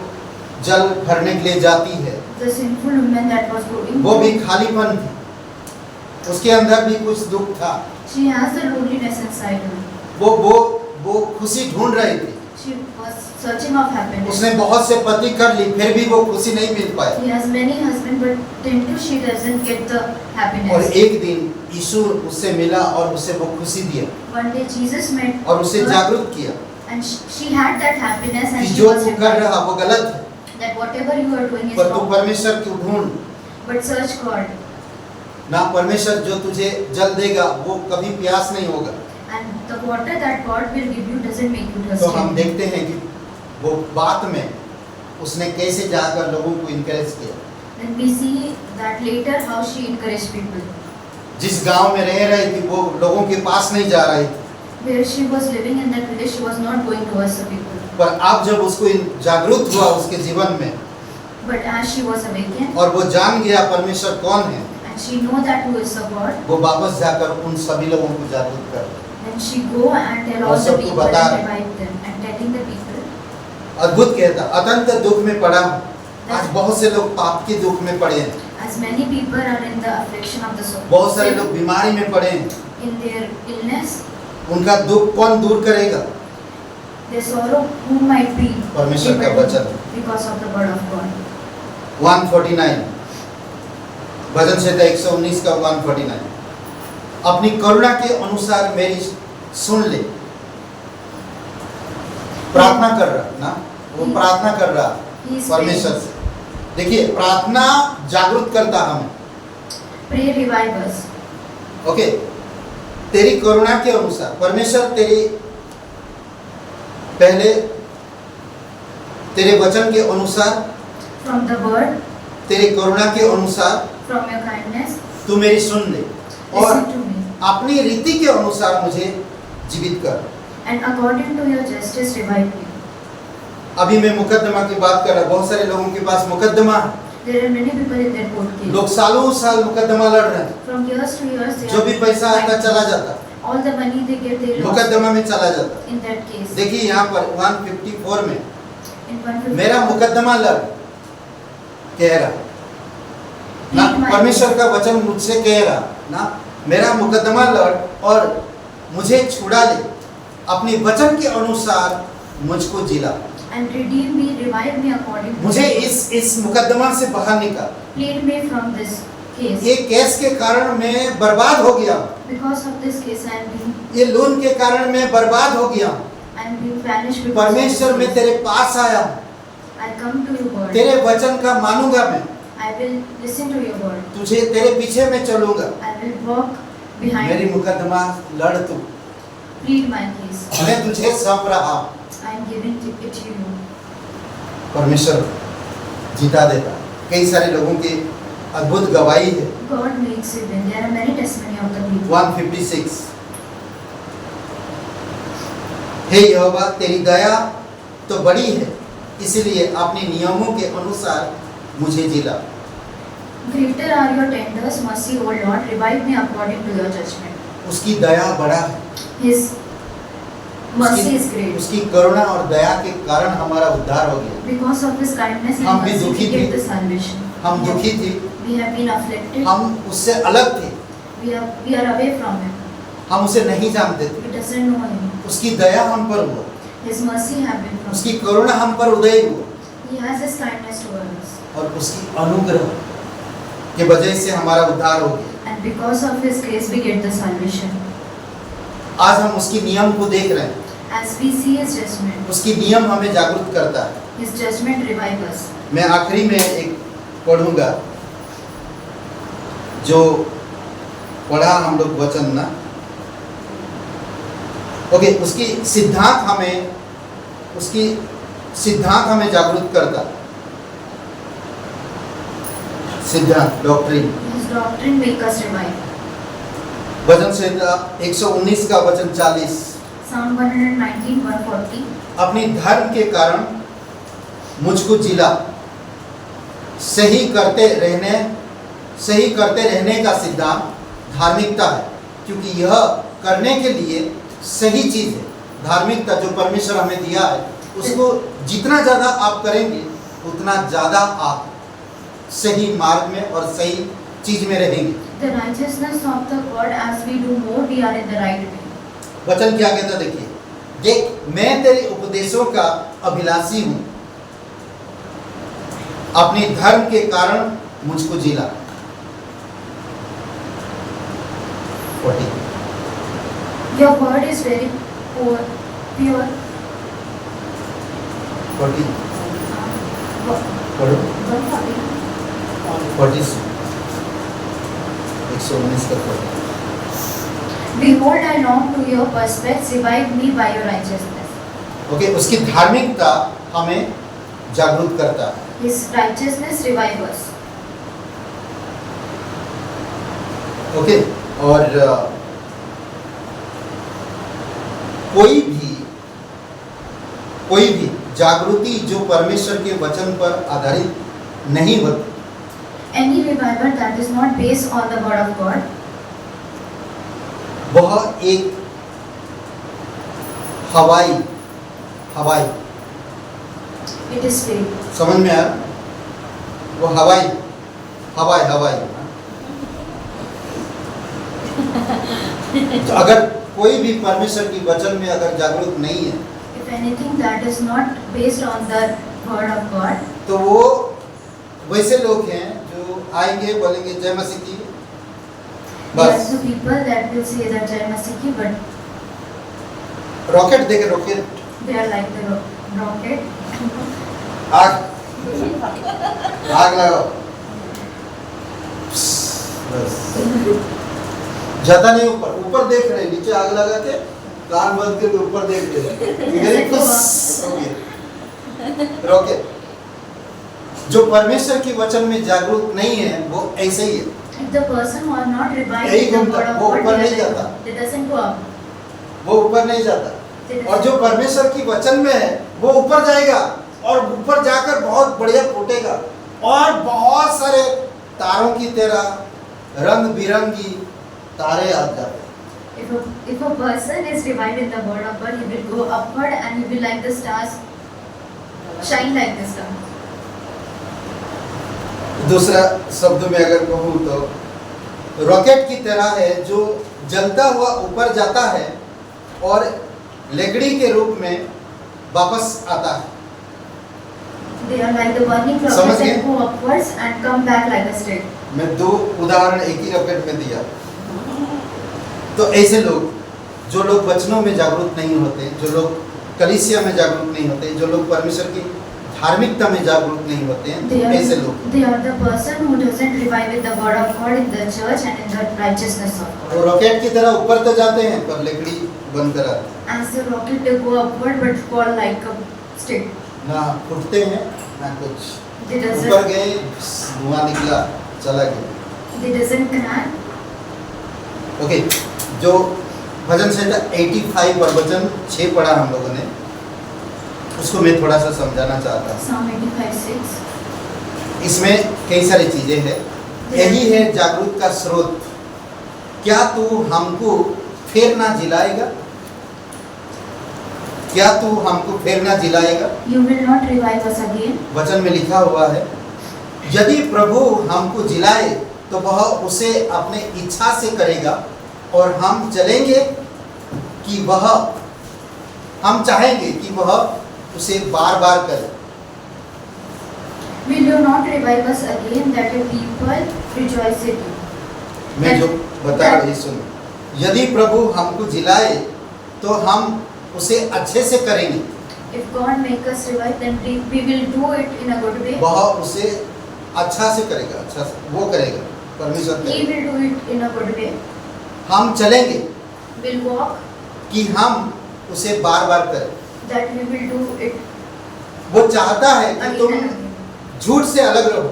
जल भरने के लिए जाती है the sinful woman that was going, वो भी खालीपन थी, उसके अंदर भी कुछ दुख था, she has the loneliness inside her. वो खुशी ढूंढ रही थी, She was searching of happiness. उसने बहुत से पति कर ली फिर भी वो खुशी नहीं मिल पाई। She has many husbands, but then too she doesn't get the और happiness. एक दिन यीशु उससे मिला और उसे वो खुशी दिया One day Jesus met और उसे her, जागरूक किया and she had that happiness, कि and she जो was तू कर revived. रहा वो गलत है, That whatever you are doing is पर तू wrong. परमेश्वर को ढूंढ But search God, ना, परमेश्वर जो तुझे जल देगा वो कभी प्यास नहीं होगा। and the water that God will give you doesn't make you तो हम thirsty. देखते हैं कि वो बात में उसने कैसे जाकर लोगों को इनकरेज किया। Then we see that later how she encouraged people. जिस गांव में रह रही थी वो लोगों के पास नहीं जा रही थी, Where she was living in that village, she was not going towards the people. पर अब जब उसको जागरूक हुआ उसके जीवन में But as she was awakened, और वो जान गया परमेश्वर कौन है, and she know that who is the God, वो वापस जाकर उन सभी लोगों को जागरूक कर। then she go and tell और all the सबको people बता and रहे। revive them, and telling the people. अद्भुत कहता, अत्यंत दुख में पड़ा हूँ। आज बहुत से लोग पाप के दुख में पड़े हैं, As many people are in the affliction of the soul, बहुत सारे लोग बीमारी में पड़े हैं, in their illness, उनका दुख कौन दूर करेगा? their sorrow, who might be परमेश्वर का able to- वचन। because of the word of God. 149 भजन संहिता 119 का 149 अपनी करुणा के अनुसार मेरी सुन ले। प्रार्थना कर रहा ना, वो प्रार्थना कर रहा He is परमेश्वर praying. से। देखिए, प्रार्थना जागरूक करता हमें। Pray revive us. ओके, तेरी करुणा के अनुसार परमेश्वर तेरी पहले तेरे वचन के अनुसार, From the word, तेरी करुणा के अनुसार from your kindness, तू मेरी सुन ले और listen to me. अपनी रीति के अनुसार मुझे जीवित कर। And according to your justice, revive me. अभी मैं मुकदमा की बात कर रहा, बहुत सारे लोगों के पास मुकदमा है, There are many people in their court case. लोग सालों साल मुकदमा लड़ रहे हैं, From years to years, they जो भी are पैसा आता fighting. चला जाता, All the money they get, they lose मुकदमा में चला जाता। in that case. देखिए यहाँ पर 154 में In 150. मेरा मुकदमा लड़ कह रहा ना, Plead my परमेश्वर का वचन मुझसे कह रहा ना, मेरा मुकदमा लड़ और मुझे छुड़ा ले, अपने वचन के अनुसार मुझको जिला, And redeem me, revive me according to मुझे your word. इस मुकदमा से बाहर निकाल। Plead me from this case. ये केस के कारण मैं बर्बाद हो गया, Because of this case, I am being ये लोन के कारण मैं बर्बाद हो गया। vanished. because of परमेश्वर this मैं case. तेरे पास आया, I come to your word. तेरे वचन का मानूंगा मैं, I will listen to your word. तुझे तेरे पीछे मैं चलूंगा। I will walk behind मेरी you. मुकदमा लड़ तू, Plead my case. मैं तुझे सौंप रहा। I am giving it to you. परमेश्वर जीता देता। कई सारे लोगों की अद्भुत गवाही है। God makes it win. There are many testimony of the people. 156 हे यहोवा तेरी दया तो बड़ी है, इसलिए अपने नियमों के अनुसार मुझे जिला। Greater are your tenders, mercy, O Lord. Revive me according to your judgment. उसकी दया बड़ा है, His mercy is great. उसकी करुणा और दया के कारण हमारा उद्धार हो गया। Because of His kindness and हम भी mercy, दुखी we get थे। the salvation. हम दुखी थे, We have been afflicted. हम उससे अलग थे, We are away from Him. हम उसे नहीं जानते थे। We doesn't know Him. उसकी दया हम पर हुआ, His mercy have been from उसकी करुणा हम पर उदय हुआ He has His kindness toward us. और उसकी अनुग्रह के वजह से हमारा उद्धार हो गया। And because of His grace, we get the salvation. आज हम उसकी नियम को देख रहे हैं, As we see His judgment, उसकी नियम हमें जागरूक करता है। His judgment revive us. मैं आखिरी में एक पढ़ूंगा जो पढ़ा हम लोग वचन ना, ओके, उसकी सिद्धांत हमें जागरूक करता। सिद्धांत doctrine, His doctrine make us revive. वचन संहिता 119 का वचन 40, Psalm 119, 140. अपनी धर्म के कारण मुझको जिला, सही करते रहने का सिद्धांत धार्मिकता है, क्योंकि यह करने के लिए सही चीज है। धार्मिकता जो परमेश्वर हमें दिया है, उसको जितना ज़्यादा आप करेंगे उतना ज़्यादा आप सही मार्ग में और सही चीज में रहेंगे। The righteousness of the God, as we do more, we are in the right way. वचन क्या कहता, देखिए, देख मैं तेरे उपदेशों का अभिलाषी हूँ, अपने धर्म के कारण मुझको जिला। 40 Your word is very pure. 40 पढ़ो 40 119 का 40। Behold, I long to your prospects. Revive me by your righteousness. Okay, उसकी धार्मिकता हमें जागरूक करता है। His righteousness revive us. Okay, और कोई भी जागृति जो परमेश्वर के वचन पर आधारित नहीं होती, Any revival that is not based on the word of God, वह एक हवाई it is fake. समझ में आया? वो हवाई तो अगर कोई भी परमेश्वर की वचन में अगर जागरूक नहीं है, If anything that is not based on the word of God, तो वो वैसे लोग हैं जो आएंगे बोलेंगे जय मसीह की, there are बस the people that will say that Jai Masiki, but rocket देखे, rocket, They are like the rocket. आग, आग लगाओ, बस जाता नहीं ऊपर, ऊपर देख रहे, नीचे आग लगा के कान बंद करके ऊपर देख रहे, इधर ही फुस हो गया रॉकेट। जो परमेश्वर की वचन में जागरूक नहीं है वो ऐसे ही है, If the person who are not revived यही in the घूमता, word of वो God, ऊपर नहीं they जाता, they doesn't go up. वो ऊपर नहीं जाता। They और जो परमेश्वर की वचन में है वो ऊपर जाएगा और ऊपर जाकर बहुत बढ़िया फूटेगा और बहुत सारे तारों की तरह रंग बिरंगी तारे आ जाते हैं। If a person is revived in the word of God, he will go upward and he will like the stars, shine like the sun. दूसरा शब्द में अगर कहूँ तो रॉकेट की तरह है जो जलता हुआ ऊपर जाता है और लेगड़ी के रूप में वापस आता है। They are like the burning समझ rockets गए? that go upwards and come back like a stick. मैं दो उदाहरण एक ही रॉकेट में दिया। तो ऐसे लोग, जो लोग वचनों में जागरूक नहीं होते, जो लोग कलीसिया में जागरूक नहीं होते, जो लोग परमेश्वर की धार्मिकता में जागरूक नहीं होते हैं, ऐसे लोग, They are the person who doesn't revive with the word of God in the church and in the righteousness of God. वो रॉकेट की तरह ऊपर तो जाते हैं पर लेगड़ी बंद कर आते हैं। As the rocket they go upward but fall like a stick. ना फूटते हैं ना कुछ, They ऊपर doesn't गए, धुआं निकला, चला गया। they doesn't crack. ओके, जो भजन संहिता 85 और वचन 6 पढ़ा हम लोगों ने, उसको मैं थोड़ा सा समझाना चाहता हूँ। Psalm 85:6. इसमें कई सारी चीजें हैं। यही है जागरूक का स्रोत। क्या तू हमको फिर ना जिलाएगा? क्या तू हमको फिर ना जिलाएगा? You will not revive us again. वचन में लिखा हुआ है, यदि प्रभु हमको जिलाए तो वह उसे अपने इच्छा से करेगा और हम चलेंगे कि वह, हम चाहेंगे कि वह उसे बार बार करे। Will you not revive us again that your people rejoice in you? मैं जो बता रहा हूँ सुनो, यदि प्रभु हमको जिलाए तो हम उसे अच्छे से करेंगे। If God make us revive, then we will do it in a good way. वह उसे अच्छा से करेगा, अच्छा से वो करेगा, परमेश्वर He करेगा। will do it in a good way. हम चलेंगे We'll walk कि हम उसे बार बार करें। that we will do it वो चाहता है कि again तुम and again. झूठ से अलग रहो,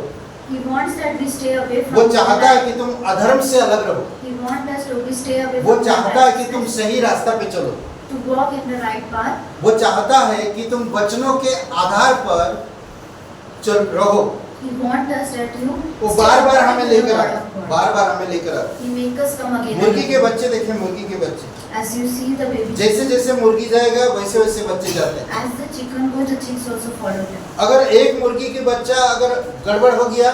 He wants that we stay away from वो चाहता है lie. कि तुम अधर्म से अलग रहो, He wants us to we stay away वो from चाहता है कि righteousness, तुम सही रास्ता पे चलो, to walk in the right path. वो चाहता है कि तुम वचनों के आधार पर चल रहो। He wants us that you वो stay बार बार according हमें to the लेकर word आता, of God. बार बार हमें लेकर आता। He make us come again. मुर्गी and के again. बच्चे देखें, मुर्गी के बच्चे As you see the baby, जैसे जैसे मुर्गी जाएगा वैसे वैसे बच्चे जाते हैं। as the chicken goes, the chicks also follow him. अगर एक मुर्गी के बच्चा अगर गड़बड़ हो गया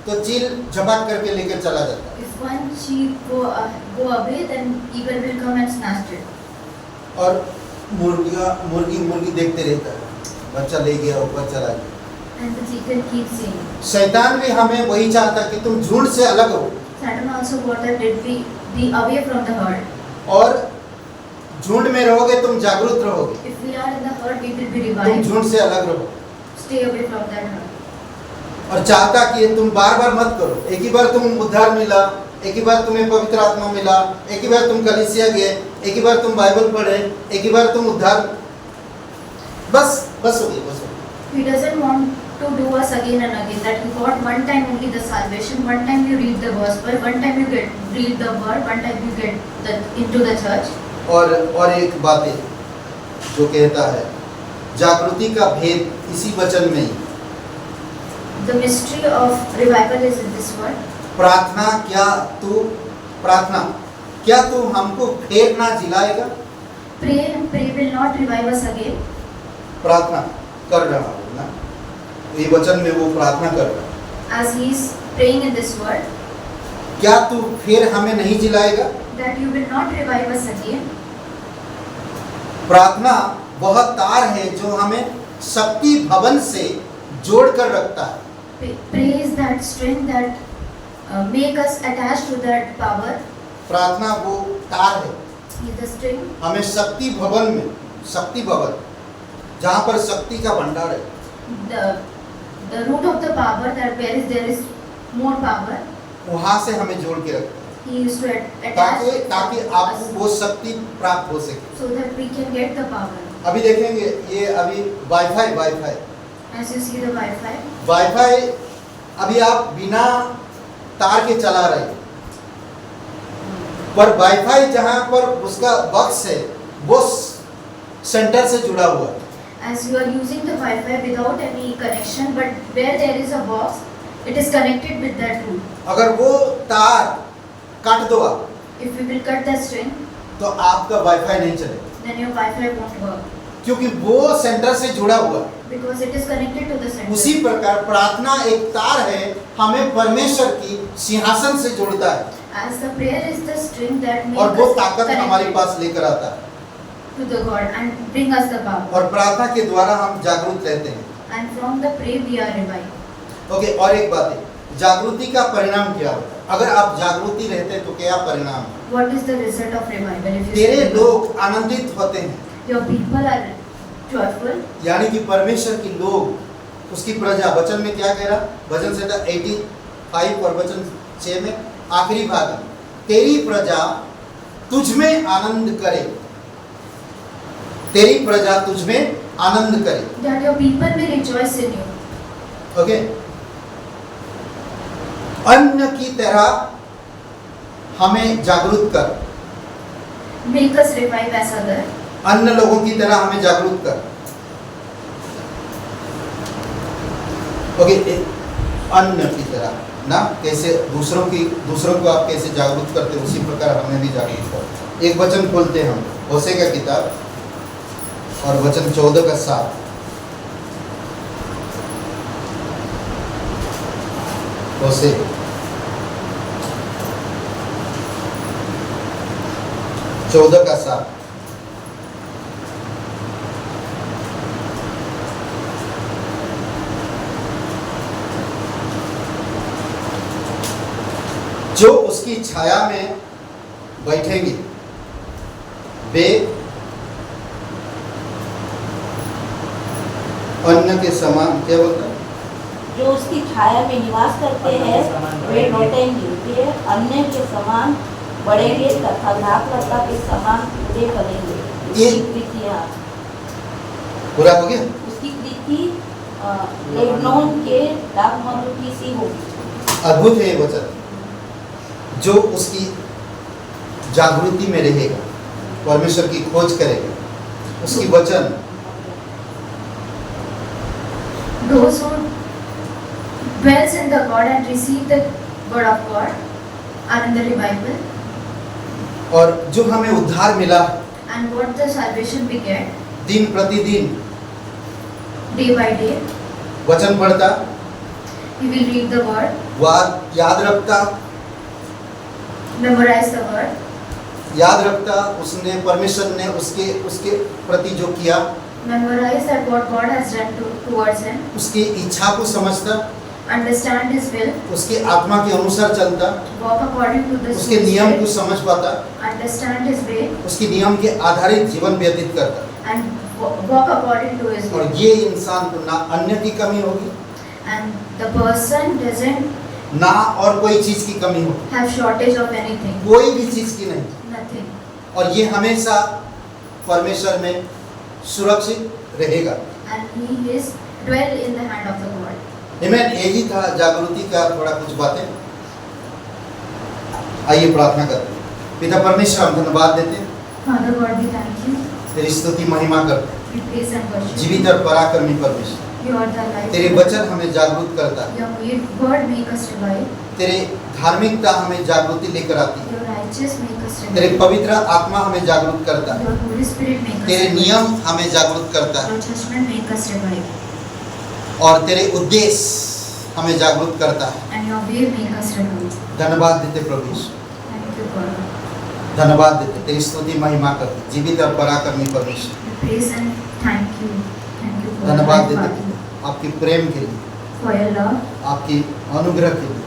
तो चील झपट करके लेकर चला जाता है। If one sheep go away, then eagle will come and snatch it. और मुर्गी देखते रहता है, बच्चा ले गया ऊपर चला गया। And the chicken keeps saying. शैतान भी हमें वही चाहता कि तुम झूठ से अलग हो Satan also wanted that we be away from the herd. और झूठ में रहोगे तुम जागरूक रहोगे, If we are in the herd, we will be तुम revived. झूठ से अलग रहो। Stay away from that herd. और चाहता कि तुम बार बार मत करो, एक ही बार तुम उद्धार मिला, एक ही बार तुम्हें पवित्र आत्मा मिला, एक ही बार तुम कलीसिया गए, एक ही बार तुम बाइबल पढ़े, एक ही बार तुम उद्धार, बस हो गई। He doesn't want to do us again and again. That you got one time only the salvation, one time you read the gospel, one time you read the word, one time you get into the church. और एक बात है जो कहता है जागृति का भेद इसी वचन में ही। The mystery of revival is in this word. प्रार्थना क्या तू हमको फिर ना जिलाएगा? Pray will not revive us again. प्रार्थना कर रहा हूँ ना, ये वचन में वो प्रार्थना कर रहा है। As he is praying in this word, क्या तू फिर हमें नहीं जिलाएगा? that you will not revive us again. प्रार्थना वह तार है जो हमें शक्ति भवन से जोड़ कर रखता है। Praise that strength that make us attached to that power. प्रार्थना वो तार है See the string. हमें शक्ति भवन में, शक्ति भवन जहाँ पर शक्ति का भंडार है, The root of the power, that where there is more power, वहाँ से हमें जोड़ के रखते he used to हैं attach ताकि us आपको वो शक्ति प्राप्त हो सके। so that we can get the power. अभी देखेंगे ये अभी wifi As you see the Wi-Fi, wifi अभी आप बिना तार के चला रहे हैं, पर वाईफाई जहाँ पर उसका बॉक्स है वो सेंटर से जुड़ा हुआ है। as you are using the Wi-Fi without any connection, but where there is a box, it is connected with that root. अगर वो तार काट दो आप, If you will cut the string, तो आपका वाईफाई नहीं चलेगा, then your Wi-Fi won't work क्योंकि वो सेंटर से जुड़ा हुआ है। because it is connected to the center. उसी प्रकार प्रार्थना एक तार है, हमें परमेश्वर की सिंहासन से जोड़ता है As the prayer is the string that makes और वो us ताकत हमारे connected पास लेकर आता है to the God and bring us the power. और प्रार्थना के द्वारा हम जागरूक रहते हैं। And from the pray we are revived. Okay, और एक बात है, जागृति का परिणाम क्या होता है? अगर आप जागृति रहते हैं तो क्या परिणाम है? What is the result of revival? If you तेरे see, लोग आनंदित होते हैं, your people are joyful. यानी कि परमेश्वर की लोग, उसकी प्रजा, वचन में क्या कह रहा? वचन से 85 और वचन 6 में आखिरी भाग में, तेरी प्रजा तुझ में आनंद करे, तेरी प्रजा तुझ में आनंद करे। That your people may rejoice in you. Okay, अन्य की तरह हमें जागरूक कर, Make us revive as other. अन्य लोगों की तरह हमें जागरूक कर। ओके, अन्य की तरह ना, कैसे दूसरों को आप कैसे जागरूक करते हैं, उसी प्रकार हमें भी जागरूक कर। एक वचन खोलते हैं हम, होशे का किताब और वचन 14 का 7। होशे 14 का 7। जो उसकी छाया में बैठेंगे वे अन्य के समान, क्या बोलता है? जो उसकी छाया में निवास करते हैं वे लौटेंगे, वे अन्य के समान बढ़ेंगे तथा घातलता के समान पूरे बनेंगे। ये- उसकी कृतियाँ, पूरा हो गया? उसकी कृति लेबनोन के दाखमधु की सी होगी। अद्भुत है ये वचन। जो उसकी जागृति में रहेगा, परमेश्वर की खोज करेगा, उसकी वचन, Those who dwells in the God and receive the word of God are in the revival. और जो हमें उद्धार मिला And what the salvation we get दिन प्रतिदिन day by day, वचन पढ़ता, we will read the word, याद रखता, memorize the word, याद रखता उसने, परमेश्वर ने उसके प्रति जो किया, memorize that what God has done towards him, उसकी इच्छा को समझता, understand his will, उसके आत्मा के अनुसार चलता, walk according to the उसके नियम को Spirit, समझ पाता, understand his way, उसके नियम के आधारित जीवन व्यतीत करता। and walk according to his और will. ये इंसान को ना अन्य की कमी होगी, And the person doesn't ना और कोई चीज की कमी होगी, have shortage of anything, कोई भी चीज की नहीं। nothing. और ये हमेशा परमेश्वर में सुरक्षित रहेगा। And he is dwell in the hand of the God. आमीन। यही था जागृति का थोड़ा कुछ बातें। आइए प्रार्थना करते हैं। पिता परमेश्वर, हम धन्यवाद देते हैं, Father God, we thank you. तेरी स्तुति महिमा करते हैं। We praise and worship you. जीवित और पराक्रमी परमेश्वर, You are the life. तेरे वचन हमें जागरूक करता है, Your word make us revive. तेरे धार्मिकता हमें जागृति लेकर आती है, Your righteous make us तेरे revive. पवित्र आत्मा हमें जागरूक करता है, Your Holy Spirit make us तेरे revive. नियम हमें जागरूक करता है, Your judgment make us revive. और तेरे उद्देश्य हमें जागरूक करता है। And your way make us revive. धन्यवाद देते प्रभु यीशु, Thank you, God. धन्यवाद देते, तेरी स्तुति महिमा करते, जीवित और पराक्रमी परमेश्वर। We praise and thank you. Thank you, God. धन्यवाद and देते Father, आपके प्रेम के लिए, for your love, आपकी अनुग्रह के लिए,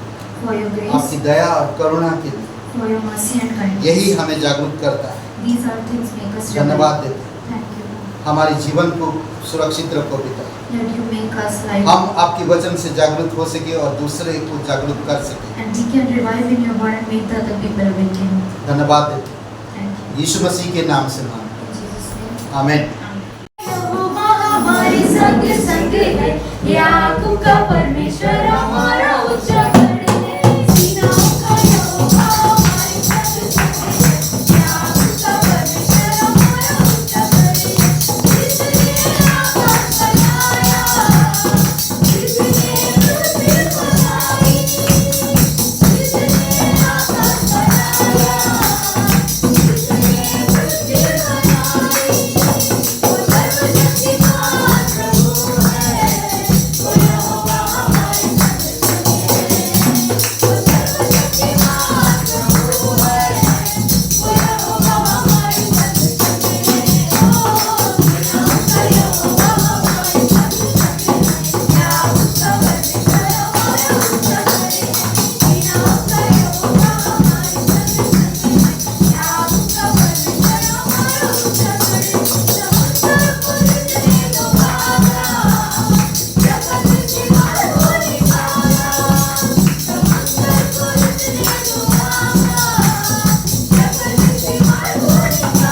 for your grace, आपकी दया और करुणा के लिए। for your mercy and kindness. यही हमें जागरूक करता है। These are things make us धन्यवाद rebel. देते हैं। Thank you, Lord. हमारे जीवन को सुरक्षित रखो पिता। That you make us live. हम आपके वचन से जागरूक हो सके और दूसरे को जागरूक कर सके। And we can revive in your word and make the other people awaken. धन्यवाद देते हैं। Thank you. यीशु मसीह के नाम से मांगते In Jesus' name. हैं। आमीन। यहोवा हमारे संग संग है, याकूब का परमेश्वर हमारा ऊंचा गढ़ है। सीनाओं का यहोवा हमारे संग संग है, याकूब का परमेश्वर हमारा ऊंचा गढ़ है। जिसने आकाश बनाया, जिसने पृथ्वी बनाई, जिसने आकाश बनाया, जिसने पृथ्वी बनाई। वो सर्वशक्तिमान प्रभु है, वो यहोवा हमारे संग संग है। वो सर्वशक्तिमान प्रभु है, वो यहोवा हमारे संग संग है। ओ सीनाओं का यहोवा हमारे संग संग है, याकूब का परमेश्वर हमारा ऊंचा गढ़ है। सीनाओं का यहोवा हमारे संग संग है, याकूब का परमेश्वर हमारा ऊंचा गढ़ है। समुद्र को जिसने डुबाया, जगत सीमा को निकाला। समुद्र को जिसने डुबाया, जगत सीमा को निकाला।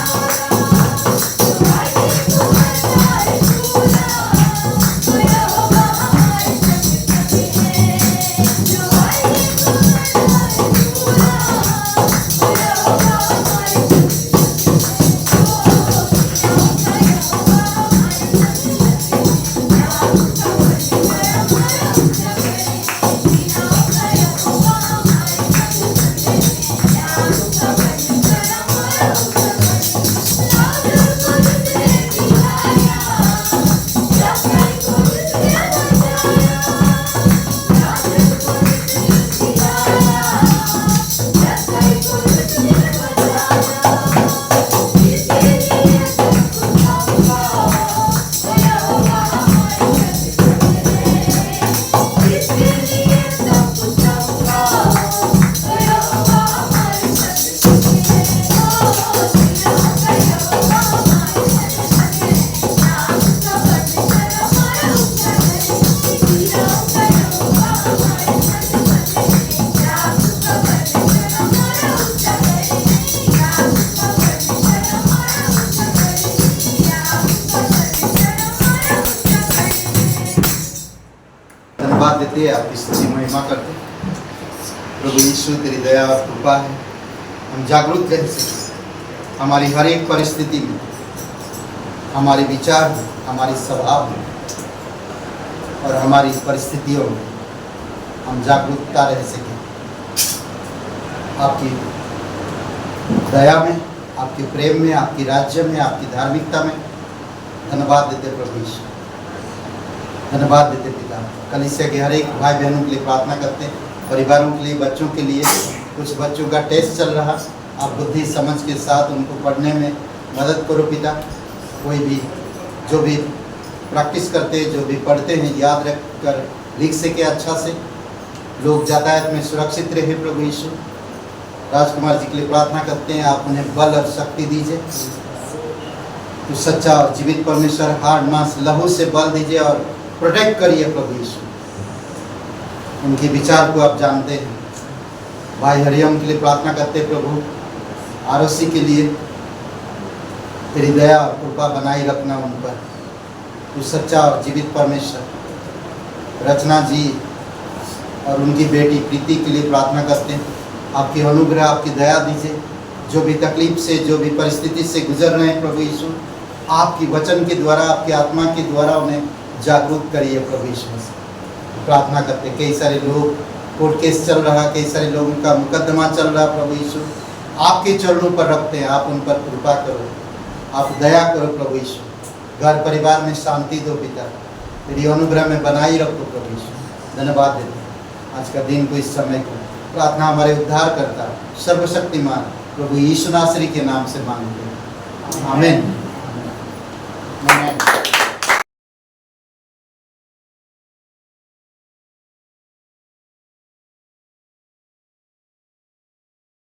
जो आगे को हटाए छूला, वो यहोवा हमारे संग संग है। जो आगे को हटाए छूला, वो यहोवा हमारे संग धन्यवाद देते हैं, आपकी स्तुति महिमा करते हैं। प्रभु यीशु तेरी दया और कृपा है, हम जागरूक रह सके हमारी हर एक परिस्थिति में, हमारे विचार में, हमारी स्वभाव में और हमारी परिस्थितियों में हम जागरूकता रह सके। आपकी दया में, आपके प्रेम में, आपकी राज्य में, आपकी धार्मिकता में धन्यवाद देते प्रभु यीशु। धन्यवाद देते पिता। कलीसिया के हर एक भाई बहनों के लिए प्रार्थना करते हैं, परिवारों के लिए, बच्चों के लिए। कुछ बच्चों का टेस्ट चल रहा, आप बुद्धि समझ के साथ उनको पढ़ने में मदद करो पिता। कोई भी जो भी प्रैक्टिस करते हैं, जो भी पढ़ते हैं, याद रख कर लिख सके अच्छा से। लोग यातायात में सुरक्षित रहे प्रभु यीशु। राजकुमार जी के लिए प्रार्थना करते हैं, आप उन्हें बल और शक्ति दीजिए। तो सच्चा और जीवित परमेश्वर हार्ड मांस लहू से बल दीजिए और प्रोटेक्ट करिए प्रभु यीशु। उनके विचार को आप जानते हैं। भाई हरिओम के लिए प्रार्थना करते हैं प्रभु, आरओसी के लिए तेरी दया और कृपा बनाई रखना उन पर। तो सच्चा और जीवित परमेश्वर रचना जी और उनकी बेटी प्रीति के लिए प्रार्थना करते हैं, आपकी अनुग्रह, आपकी दया दीजिए। जो भी तकलीफ से, जो भी परिस्थिति से गुजर रहे हैं प्रभु यीशु, आपकी वचन के द्वारा, आपकी आत्मा के द्वारा उन्हें जागरूक करिए प्रभु यीशु से। प्रार्थना करते हैं, कई सारे लोग कोर्ट केस चल रहा, कई सारे लोगों का मुकदमा चल रहा प्रभु यीशु, आपके चरणों पर रखते हैं। आप उन पर कृपा करो, आप दया करो प्रभु यीशु। घर परिवार में शांति दो पिता, तेरी अनुग्रह में बनाई रखो प्रभु यीशु। धन्यवाद देते हैं आज का दिन को, इस समय को। प्रार्थना हमारे उद्धार करता सर्वशक्तिमान प्रभु यीशु नासरी के नाम से मांगते हैं, आमीन।